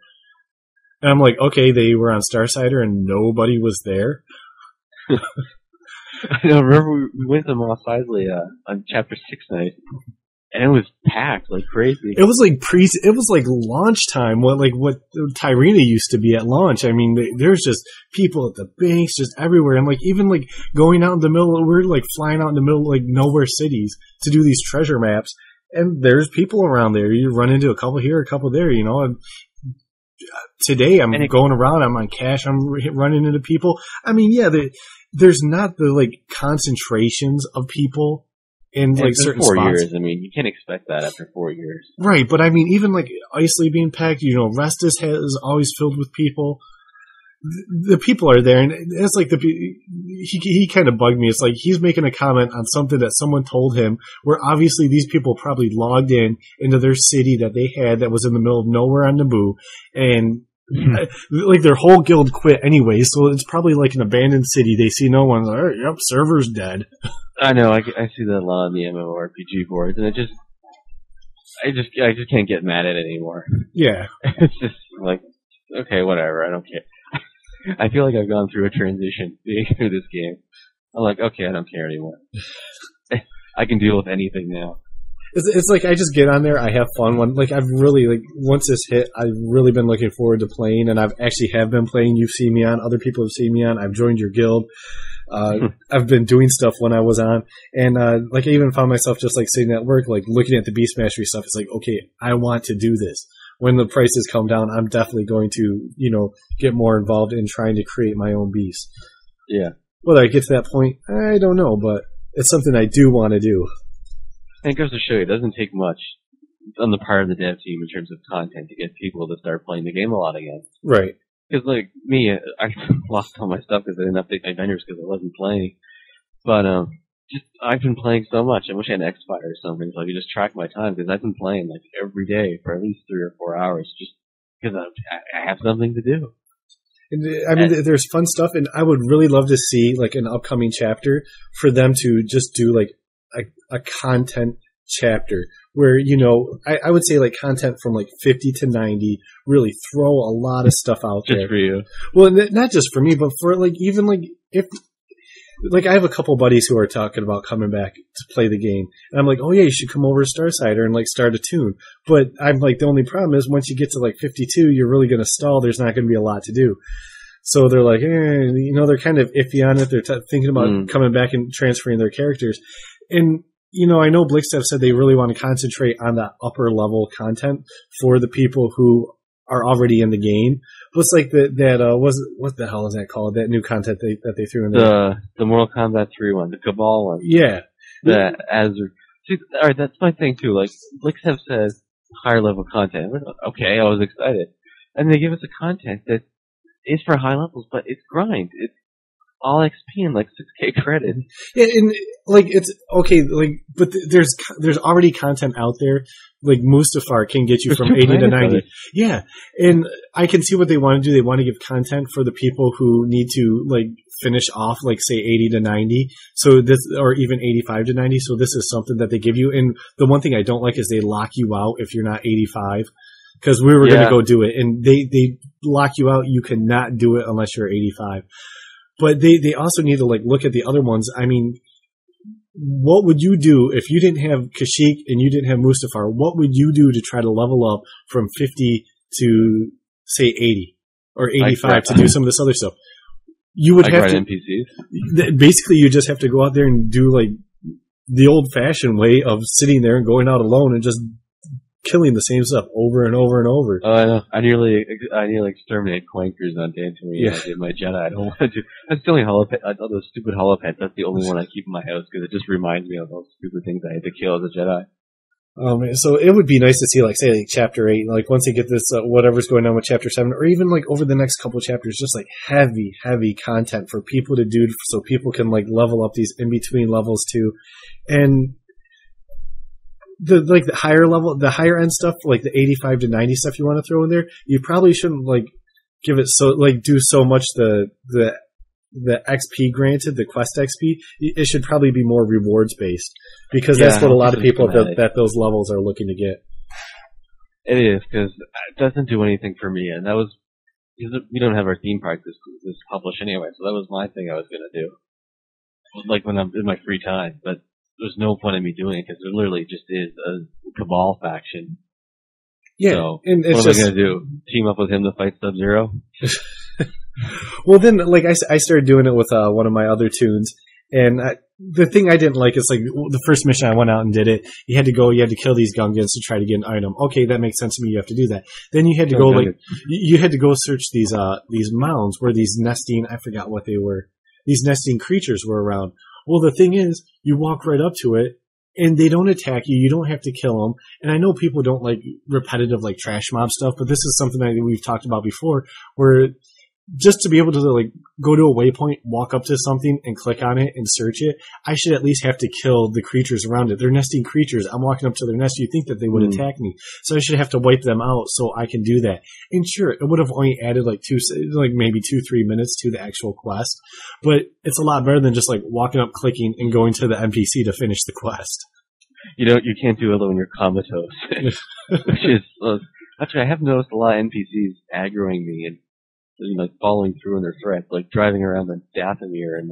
And I'm like, okay, they were on Starsider and nobody was there. I know. Remember we went to Mos Eisley on Chapter 6 night. And it was packed like crazy. It was like launch time. What Tyrena used to be at launch. I mean, there's just people at the banks, just everywhere, and like even like going out in the middle. We're like flying out in the middle of like nowhere cities to do these treasure maps, and there's people around there. You run into a couple here, a couple there. You know. And today I'm going around. I'm on cash. I'm running into people. I mean, yeah, there's not the like concentrations of people. In like certain 4 spots. years, I mean, you can't expect that after 4 years. Right, but I mean, even like Isley being packed, you know, Restus is always filled with people. The people are there, and it's like he kind of bugged me. It's like he's making a comment on something that someone told him, where obviously these people probably logged into their city that they had that was in the middle of nowhere on Naboo, and like their whole guild quit anyway, so it's probably like an abandoned city. They see no one, like, yep, server's dead. I know, I see that a lot on the MMORPG boards, and I just can't get mad at it anymore. Yeah. It's just like, okay, whatever, I don't care. I feel like I've gone through a transition being through this game. I'm like, okay, I don't care anymore. I can deal with anything now. It's like I just get on there, I have fun. I've really, like, once this hit, I've really been looking forward to playing, and I've actually have been playing. You've seen me on, other people have seen me on. I've joined your guild. I've been doing stuff when I was on, and like I even found myself just like sitting at work, like looking at the Beast Mastery stuff. It's like, okay, I want to do this. When the prices come down, I'm definitely going to, you know, get more involved in trying to create my own beast. Yeah. Whether I get to that point, I don't know, but it's something I do want to do. And it goes to show you, it doesn't take much on the part of the dev team in terms of content to get people to start playing the game a lot again. Right. Because, like, me, I lost all my stuff because I didn't update my vendors because I wasn't playing. But, I've been playing so much. I wish I had an Xfire or something so I could just track my time because I've been playing, like, every day for at least 3 or 4 hours just because I have something to do. I mean, there's fun stuff, and I would really love to see, like, an upcoming chapter for them to just do, like, a content chapter where, you know, I would say like content from like 50 to 90, really throw a lot of stuff out there. Just for you. Well, not just for me, but for like, even like, if, like I have a couple buddies who are talking about coming back to play the game. And I'm like, oh yeah, you should come over to Starsider and like start a tune. But I'm like, the only problem is once you get to like 52, you're really going to stall. There's not going to be a lot to do. So they're like, you know, they're kind of iffy on it. They're thinking about coming back and transferring their characters. And, you know, I know Blickstaff said they really want to concentrate on the upper level content for the people who are already in the game. What's like what the hell is that called? That new content that they threw in there? The Mortal Kombat 3 one, the Cabal one. Yeah. See, alright, that's my thing too. Like, Blickstaff says higher level content. Okay, I was excited. And they give us a content that is for high levels, but it's grind. It's all XP and like 6K credit. Yeah, and like it's okay, like but there's already content out there. Like Mustafar can get you from 80 to 90. Yeah, and I can see what they want to do. They want to give content for the people who need to like finish off, like say 80 to 90. So this, or even 85 to 90. So this is something that they give you. And the one thing I don't like is they lock you out if you're not 85. Because we were going to go do it, and they lock you out. You cannot do it unless you're 85. But they also need to like look at the other ones. I mean, what would you do if you didn't have Kashyyyk and you didn't have Mustafar? What would you do to try to level up from 50 to say 80 or 85 to do some of this other stuff? You would have to NPCs. Basically, you just have to go out there and do like the old-fashioned way of sitting there and going out alone and just killing the same stuff over and over and over. Oh, I know. I nearly exterminated Quankers on Dantooine. Yeah. I did my Jedi. I don't want to. That's the only those stupid holopets. That's the only one I keep in my house because it just reminds me of those stupid things I had to kill as a Jedi. So it would be nice to see, like, say, like Chapter 8, like once you get this, whatever's going on with Chapter 7, or even like over the next couple chapters, just like heavy content for people to do, so people can like level up these in between levels too, and. The higher level, the higher end stuff, like the 85 to 90 stuff you want to throw in there, you probably shouldn't like give it so, like do so much the the XP granted, the quest XP, it should probably be more rewards based, because that's what a lot of people that those levels are looking to get. It is, because it doesn't do anything for me, and that was we don't have our theme park this published anyway, so that was my thing I was gonna do, like when I'm in my free time. But there's no point in me doing it because it literally just is a Cabal faction. Yeah, so and it's what am I gonna do? Team up with him to fight Sub-Zero? Well, then, like I started doing it with one of my other tunes, and the thing I didn't like is like the first mission I went out and did it. You had to kill these Gungans to try to get an item. Okay, that makes sense to me. You have to do that. Then you had to go you had to go search these mounds where these nesting, I forgot what they were. These nesting creatures were around. Well, the thing is, you walk right up to it, and they don't attack you. You don't have to kill them. And I know people don't like repetitive like trash mob stuff, but this is something that we've talked about before, where just to be able to like go to a waypoint, walk up to something and click on it and search it, I should at least have to kill the creatures around it. They're nesting creatures. I'm walking up to their nest. You think that they would attack me. So I should have to wipe them out so I can do that. And sure, it would have only added like maybe 2-3 minutes to the actual quest, but it's a lot better than just like walking up, clicking, and going to the NPC to finish the quest. You can't do it when you're comatose. Which is, actually, I have noticed a lot of NPCs aggroing me and like following through in their threats, like driving around the Dathomir and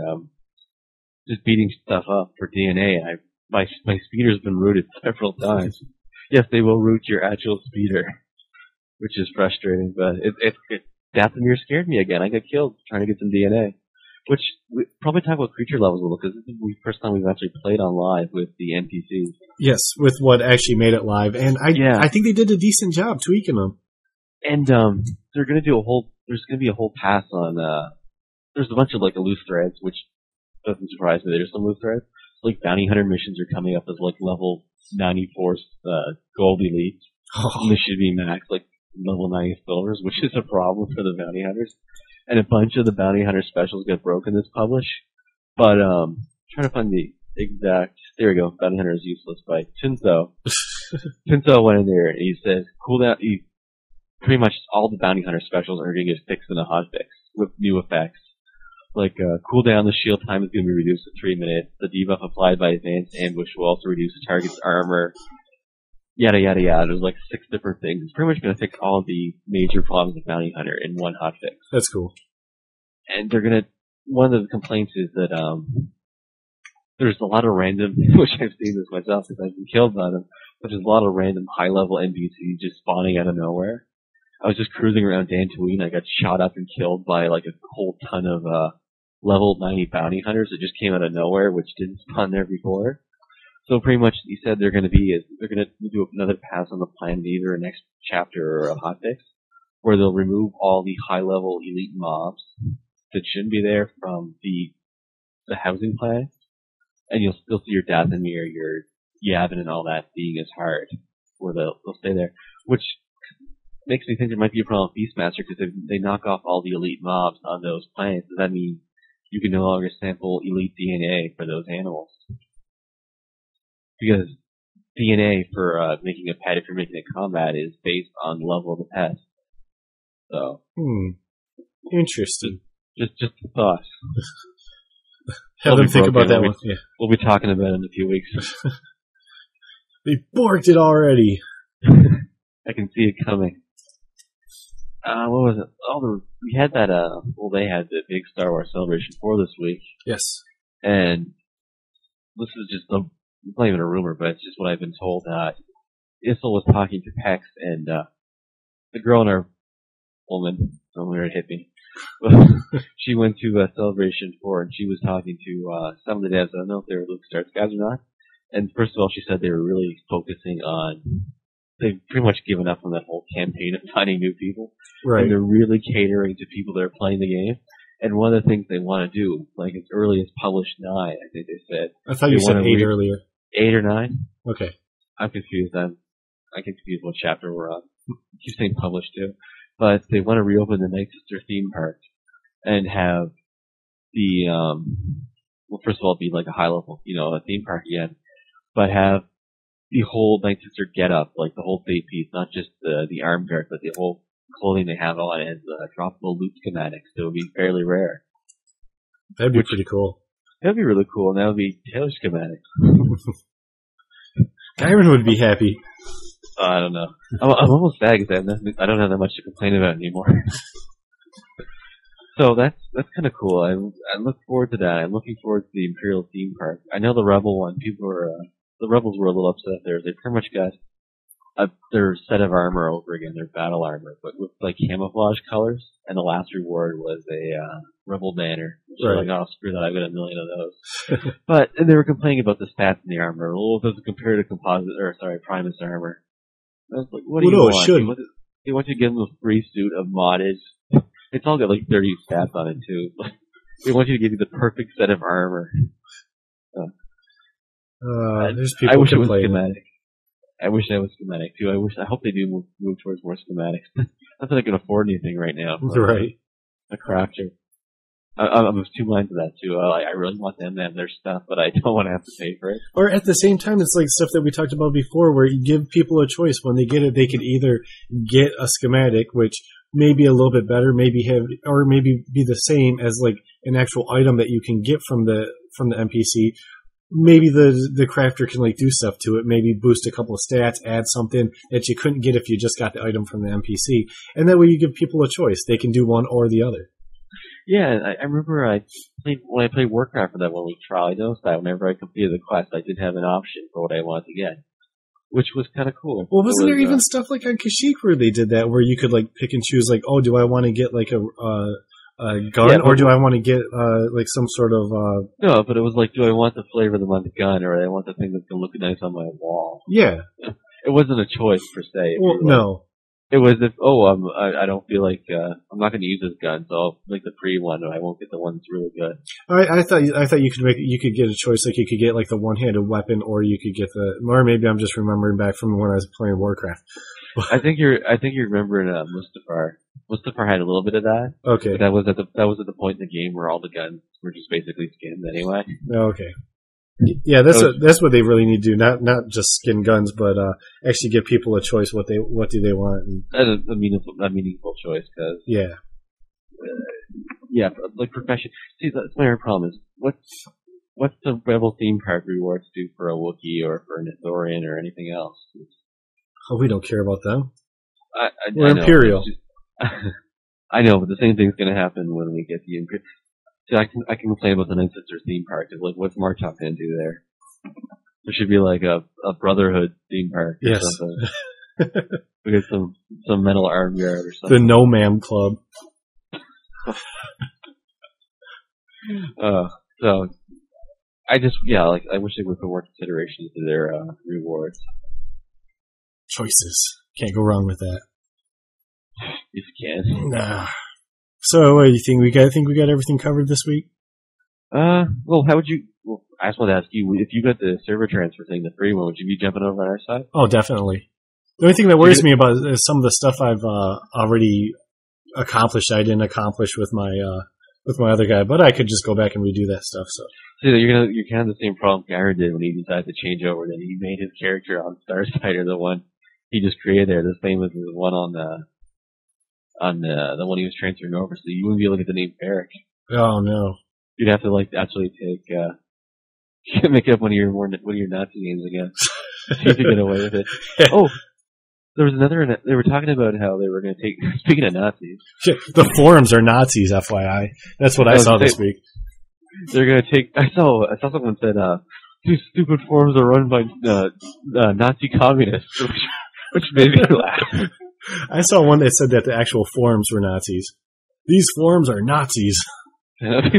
just beating stuff up for DNA. My speeder's been rooted several times. Yes, they will root your actual speeder, which is frustrating. But Dathomir scared me again. I got killed trying to get some DNA, which we probably talk about creature levels a little because this is the first time we've actually played on live with the NPCs. Yes, with what actually made it live, and I think they did a decent job tweaking them. And they're gonna do there's going to be a whole pass on, there's a bunch of, like, loose threads, which doesn't surprise me. There's some loose threads. Like, bounty hunter missions are coming up as, like, level 94 gold elite. And they should be max, like, level 90 silvers, which is a problem for the bounty hunters. And a bunch of the bounty hunter specials get broken this publish. But, trying to find the exact, there we go, bounty hunter is useless by Tinso. Tinso went in there and he says, cooldown, pretty much all the bounty hunter specials are going to get fixed in a hotfix with new effects. Like, cooldown, the shield time is going to be reduced to 3 minutes. The debuff applied by advanced ambush will also reduce the target's armor. Yada, yada, yada. There's like 6 different things. It's pretty much going to fix all the major problems with bounty hunter in one hotfix. That's cool. And one of the complaints is that, there's a lot of random, which I've seen this myself because I've been killed by them, but there's a lot of random high-level NPCs just spawning out of nowhere. I was just cruising around Dantooine, I got shot up and killed by like a whole ton of level 90 bounty hunters that just came out of nowhere, which didn't spawn there before. So pretty much, he said they're going to do another pass on the plan, either a next chapter or a hotfix, where they'll remove all the high-level elite mobs that shouldn't be there from the housing plan, and you'll still see your Dathomir, your Yavin, and all that being as hard, where they'll stay there, which makes me think there might be a problem with Beastmaster, because if they knock off all the elite mobs on those planets, does that mean you can no longer sample elite DNA for those animals? Because DNA for making a pet, if you're making a combat, is based on the level of the pet. So, interesting. Just a thought. Have them think about that one. Yeah. We'll be talking about it in a few weeks. They borked it already. I can see it coming. What was it? We had that, they had the big Star Wars Celebration 4 this week. Yes. And this is just it's not even a rumor, but it's just what I've been told. Issel was talking to Pex, and the girl in our woman, somewhere it hit me. She went to Celebration 4, and she was talking to some of the devs. I don't know if they were LucasArts guys or not. And first of all, she said they were really focusing on, they've pretty much given up on that whole campaign of finding new people. Right. And they're really catering to people that are playing the game. And one of the things they want to do, like as early as published 9, I think they said. I thought you said 8 earlier. 8 or 9? Okay. I'm confused then. I get confused what chapter we're on. I keep saying published too. But they want to reopen the Night Sister theme park and have the, well, first of all, be like a high level, a theme park again, but have the whole Night Sister get up, like the whole fate piece, not just the arm guard, but the whole clothing they have on, and droppable loot schematics that would be fairly rare. That'd be pretty cool. That'd be really cool, and that would be Taylor's schematic. Kyron would be happy. I don't know. I'm almost sad because I don't have that much to complain about anymore. So that's kind of cool. I look forward to that. I'm looking forward to the Imperial theme park. I know the Rebel one. The Rebels were a little upset there. They pretty much got their set of armor over again, their battle armor, but with like camouflage colors. And the last reward was a Rebel banner. Right. Like, oh, screw that! I've got a million of those. But they were complaining about the stats in the armor. Well, it doesn't compare to Primus armor. I was like, what do you want? It should. You want to give them a free suit of moddage. It's all got like 30 stats on it too. They want you to give you the perfect set of armor. There's people I wish complaining. It was schematic. I wish that was schematic too. I hope they do move towards more schematics. Not that I can afford anything right now. Right. A crafter. I'm of two minds of that too. I really want them to have their stuff, but I don't want to have to pay for it. Or at the same time, it's like stuff that we talked about before, where you give people a choice. When they get it, they could either get a schematic, which may be a little bit better, maybe be the same as like an actual item that you can get from the NPC. Maybe the crafter can like do stuff to it, maybe boost a couple of stats, add something that you couldn't get if you just got the item from the NPC, and that way you give people a choice. They can do one or the other. Yeah, I remember when I played Warcraft for that 1 week trial, I noticed that whenever I completed the quest, I did have an option for what I wanted to get, which was kind of cool. Well, wasn't there even stuff like on Kashyyyk where they did that, where you could like pick and choose, like, oh, do I want to get like a gun, or do I want to get like some sort of No, but it was like, do I want the flavor of the month gun, or do I want the thing that's gonna look nice on my wall? Yeah. It wasn't a choice per se. Well, no. It was I don't feel like I'm not going to use this gun, so I'll make the free one, and I won't get the one that's really good. I thought you could get a choice, like you could get like the one-handed weapon, or you could get or maybe I'm just remembering back from when I was playing Warcraft. I think you're remembering Mustafar. Mustafar had a little bit of that. Okay. But that was at the point in the game where all the guns were just basically skins anyway. Okay. Yeah, that's what they really need to do. Not just skin guns, but actually give people a choice. What do they want? And a meaningful choice, because like profession. See, that's my other problem is what's the Rebel theme park rewards do for a Wookiee or for an Ithorian or anything else? Oh, we don't care about them. We're Imperial. I know, but the same thing's going to happen when we get the Imperial. See, I can complain about the Night Sisters theme park. Cause, like, what's Martok going to do there? There should be like a Brotherhood theme park or something. We get some metal arm guard or something. The No Ma'am Club. So I wish they would put more consideration to their rewards. Choices. Can't go wrong with that. If you can. Nah. So, what do you think? I think we got everything covered this week? Well, how would you... Well, I just want to ask you, if you got the server transfer thing, the free one, would you be jumping over on our side? Oh, definitely. The only thing that worries me about is some of the stuff I've already accomplished I didn't accomplish with my other guy, but I could just go back and redo that stuff, so... See, you're kind of the same problem Garen did when he decided to change over. Then he made his character on Starsider the one he just created there, the same as the one on the one he was transferring over, so you wouldn't be able to get the name Ferric. Oh no! You'd have to like actually make up one of your Nazi names again. See if you get away with it. Oh, there was another. They were talking about how they were going to take. Speaking of Nazis, the forums are Nazis. FYI, that's what I saw this week. They're going to take. I saw someone said, "These stupid forums are run by Nazi communists," which made me laugh. I saw one that said that the actual forums were Nazis. These forums are Nazis. When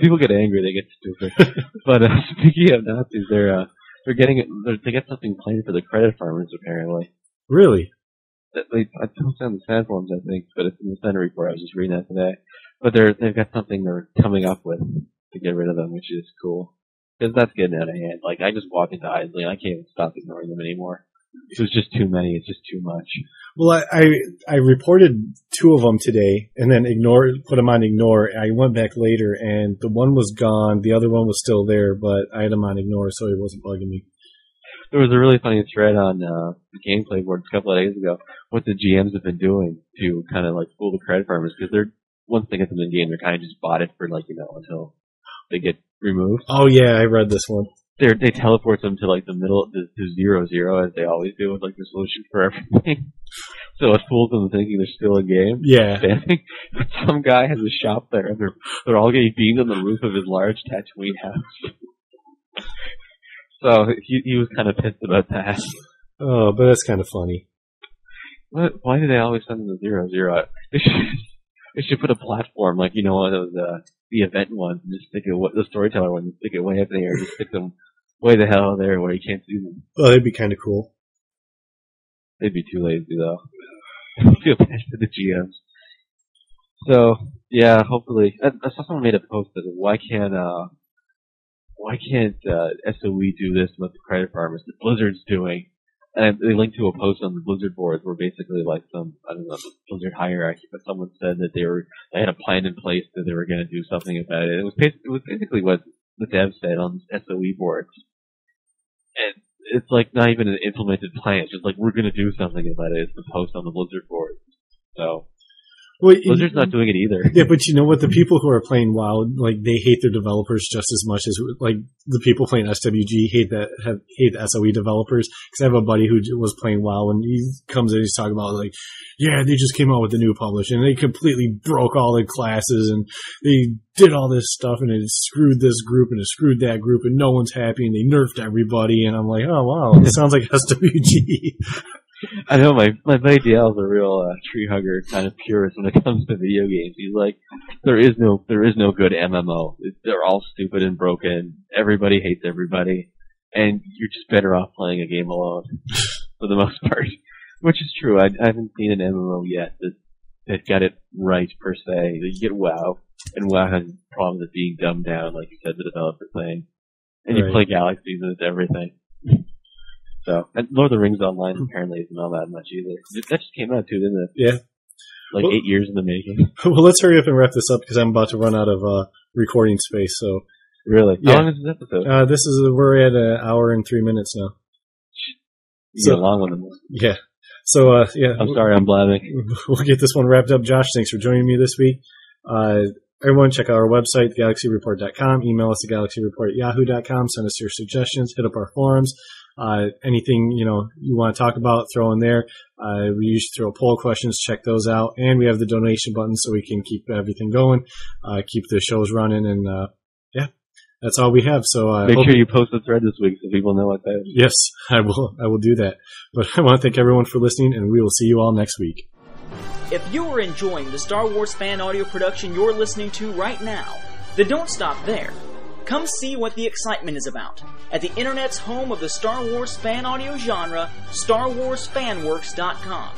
people get angry, they get stupid. But speaking of Nazis, they get something planned for the credit farmers apparently. Really? I don't sound the sad forums, I think, but it's in the Senate report. I was just reading that today. But they've got something they're coming up with to get rid of them, which is cool. Because that's getting out of hand. Like, I just walk into Isley and I can't even stop ignoring them anymore. There's just too many. It's just too much. Well, I reported 2 of them today and then put them on ignore. I went back later and the one was gone. The other one was still there, but I had them on ignore, so it wasn't bugging me. There was a really funny thread on the gameplay board a couple of days ago what the GMs have been doing to kind of like fool the credit farmers, because once they get them in game, they're kind of just botted for until they get removed. Oh yeah, I read this one. They teleport them to the middle to 0-0 as they always do with the solution for everything. So it fools them thinking they're still in game. Yeah. But some guy has a shop there, and they're all getting beamed on the roof of his large Tatooine house. So he was kind of pissed about that. Oh, but that's kind of funny. Why do they always send them to 0-0? They should put a platform one of those the event ones, and just stick it the storyteller ones, and stick it way up there, just stick them way the hell there where you can't see them. Well, that'd be kind of cool. They'd be too lazy though. I feel bad for the GMs. So yeah, hopefully. I saw someone made a post that why can't SOE do this with the credit farmers that Blizzard's doing? And they linked to a post on the Blizzard boards where basically some Blizzard hierarchy, but someone said that they had a plan in place that they were going to do something about it. It was basically what the devs said on SOE boards. And it's not even an implemented plan. It's just we're going to do something about it. It's the post on the Blizzard boards. So Blizzard's not doing it either. Yeah, but you know what? The people who are playing WoW, they hate their developers just as much as the people playing SWG hate the SOE developers. Because I have a buddy who was playing WoW, and he comes in and he's talking about yeah, they just came out with the new publish, and they completely broke all the classes, and they did all this stuff, and it screwed this group, and it screwed that group, and no one's happy, and they nerfed everybody, and I'm like, oh wow, it sounds like SWG. I know my buddy DL's a real tree hugger kind of purist when it comes to video games. He's like, there is no good MMO. They're all stupid and broken. Everybody hates everybody, and you're just better off playing a game alone for the most part. Which is true. I haven't seen an MMO yet that got it right per se. You get WoW, and WoW has problems of being dumbed down, like you said, the developer thing. And you play Galaxies and it's everything. So, and Lord of the Rings Online apparently isn't all that much either. That just came out too, didn't it? Yeah. 8 years in the making. Well, let's hurry up and wrap this up because I'm about to run out of recording space. So, really, yeah. How long is this episode? We're at an hour and 3 minutes now. You got a long one. Yeah. So, yeah. I'm sorry, I'm blabbing. We'll get this one wrapped up. Josh, thanks for joining me this week. Everyone, check out our website, galaxyreport.com. Email us at galaxyreport@yahoo.com. Send us your suggestions. Hit up our forums. Anything, you want to talk about, throw in there. We usually throw poll questions, check those out. And we have the donation button so we can keep everything going, keep the shows running. And, yeah, that's all we have. So, make sure you post the thread this week so people know what that is. Yes, I will do that. But I want to thank everyone for listening, and we will see you all next week. If you are enjoying the Star Wars fan audio production you're listening to right now, then don't stop there. Come see what the excitement is about at the internet's home of the Star Wars fan audio genre, StarWarsFanWorks.com.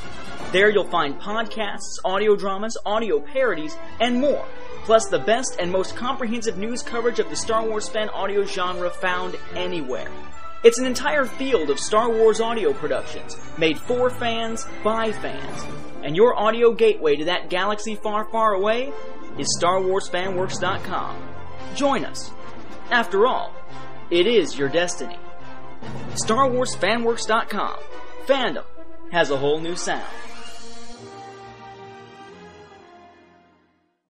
There you'll find podcasts, audio dramas, audio parodies, and more, plus the best and most comprehensive news coverage of the Star Wars fan audio genre found anywhere. It's an entire field of Star Wars audio productions, made for fans, by fans. And your audio gateway to that galaxy far, far away is StarWarsFanWorks.com. Join us. After all, it is your destiny. StarWarsFanWorks.com. Fandom has a whole new sound.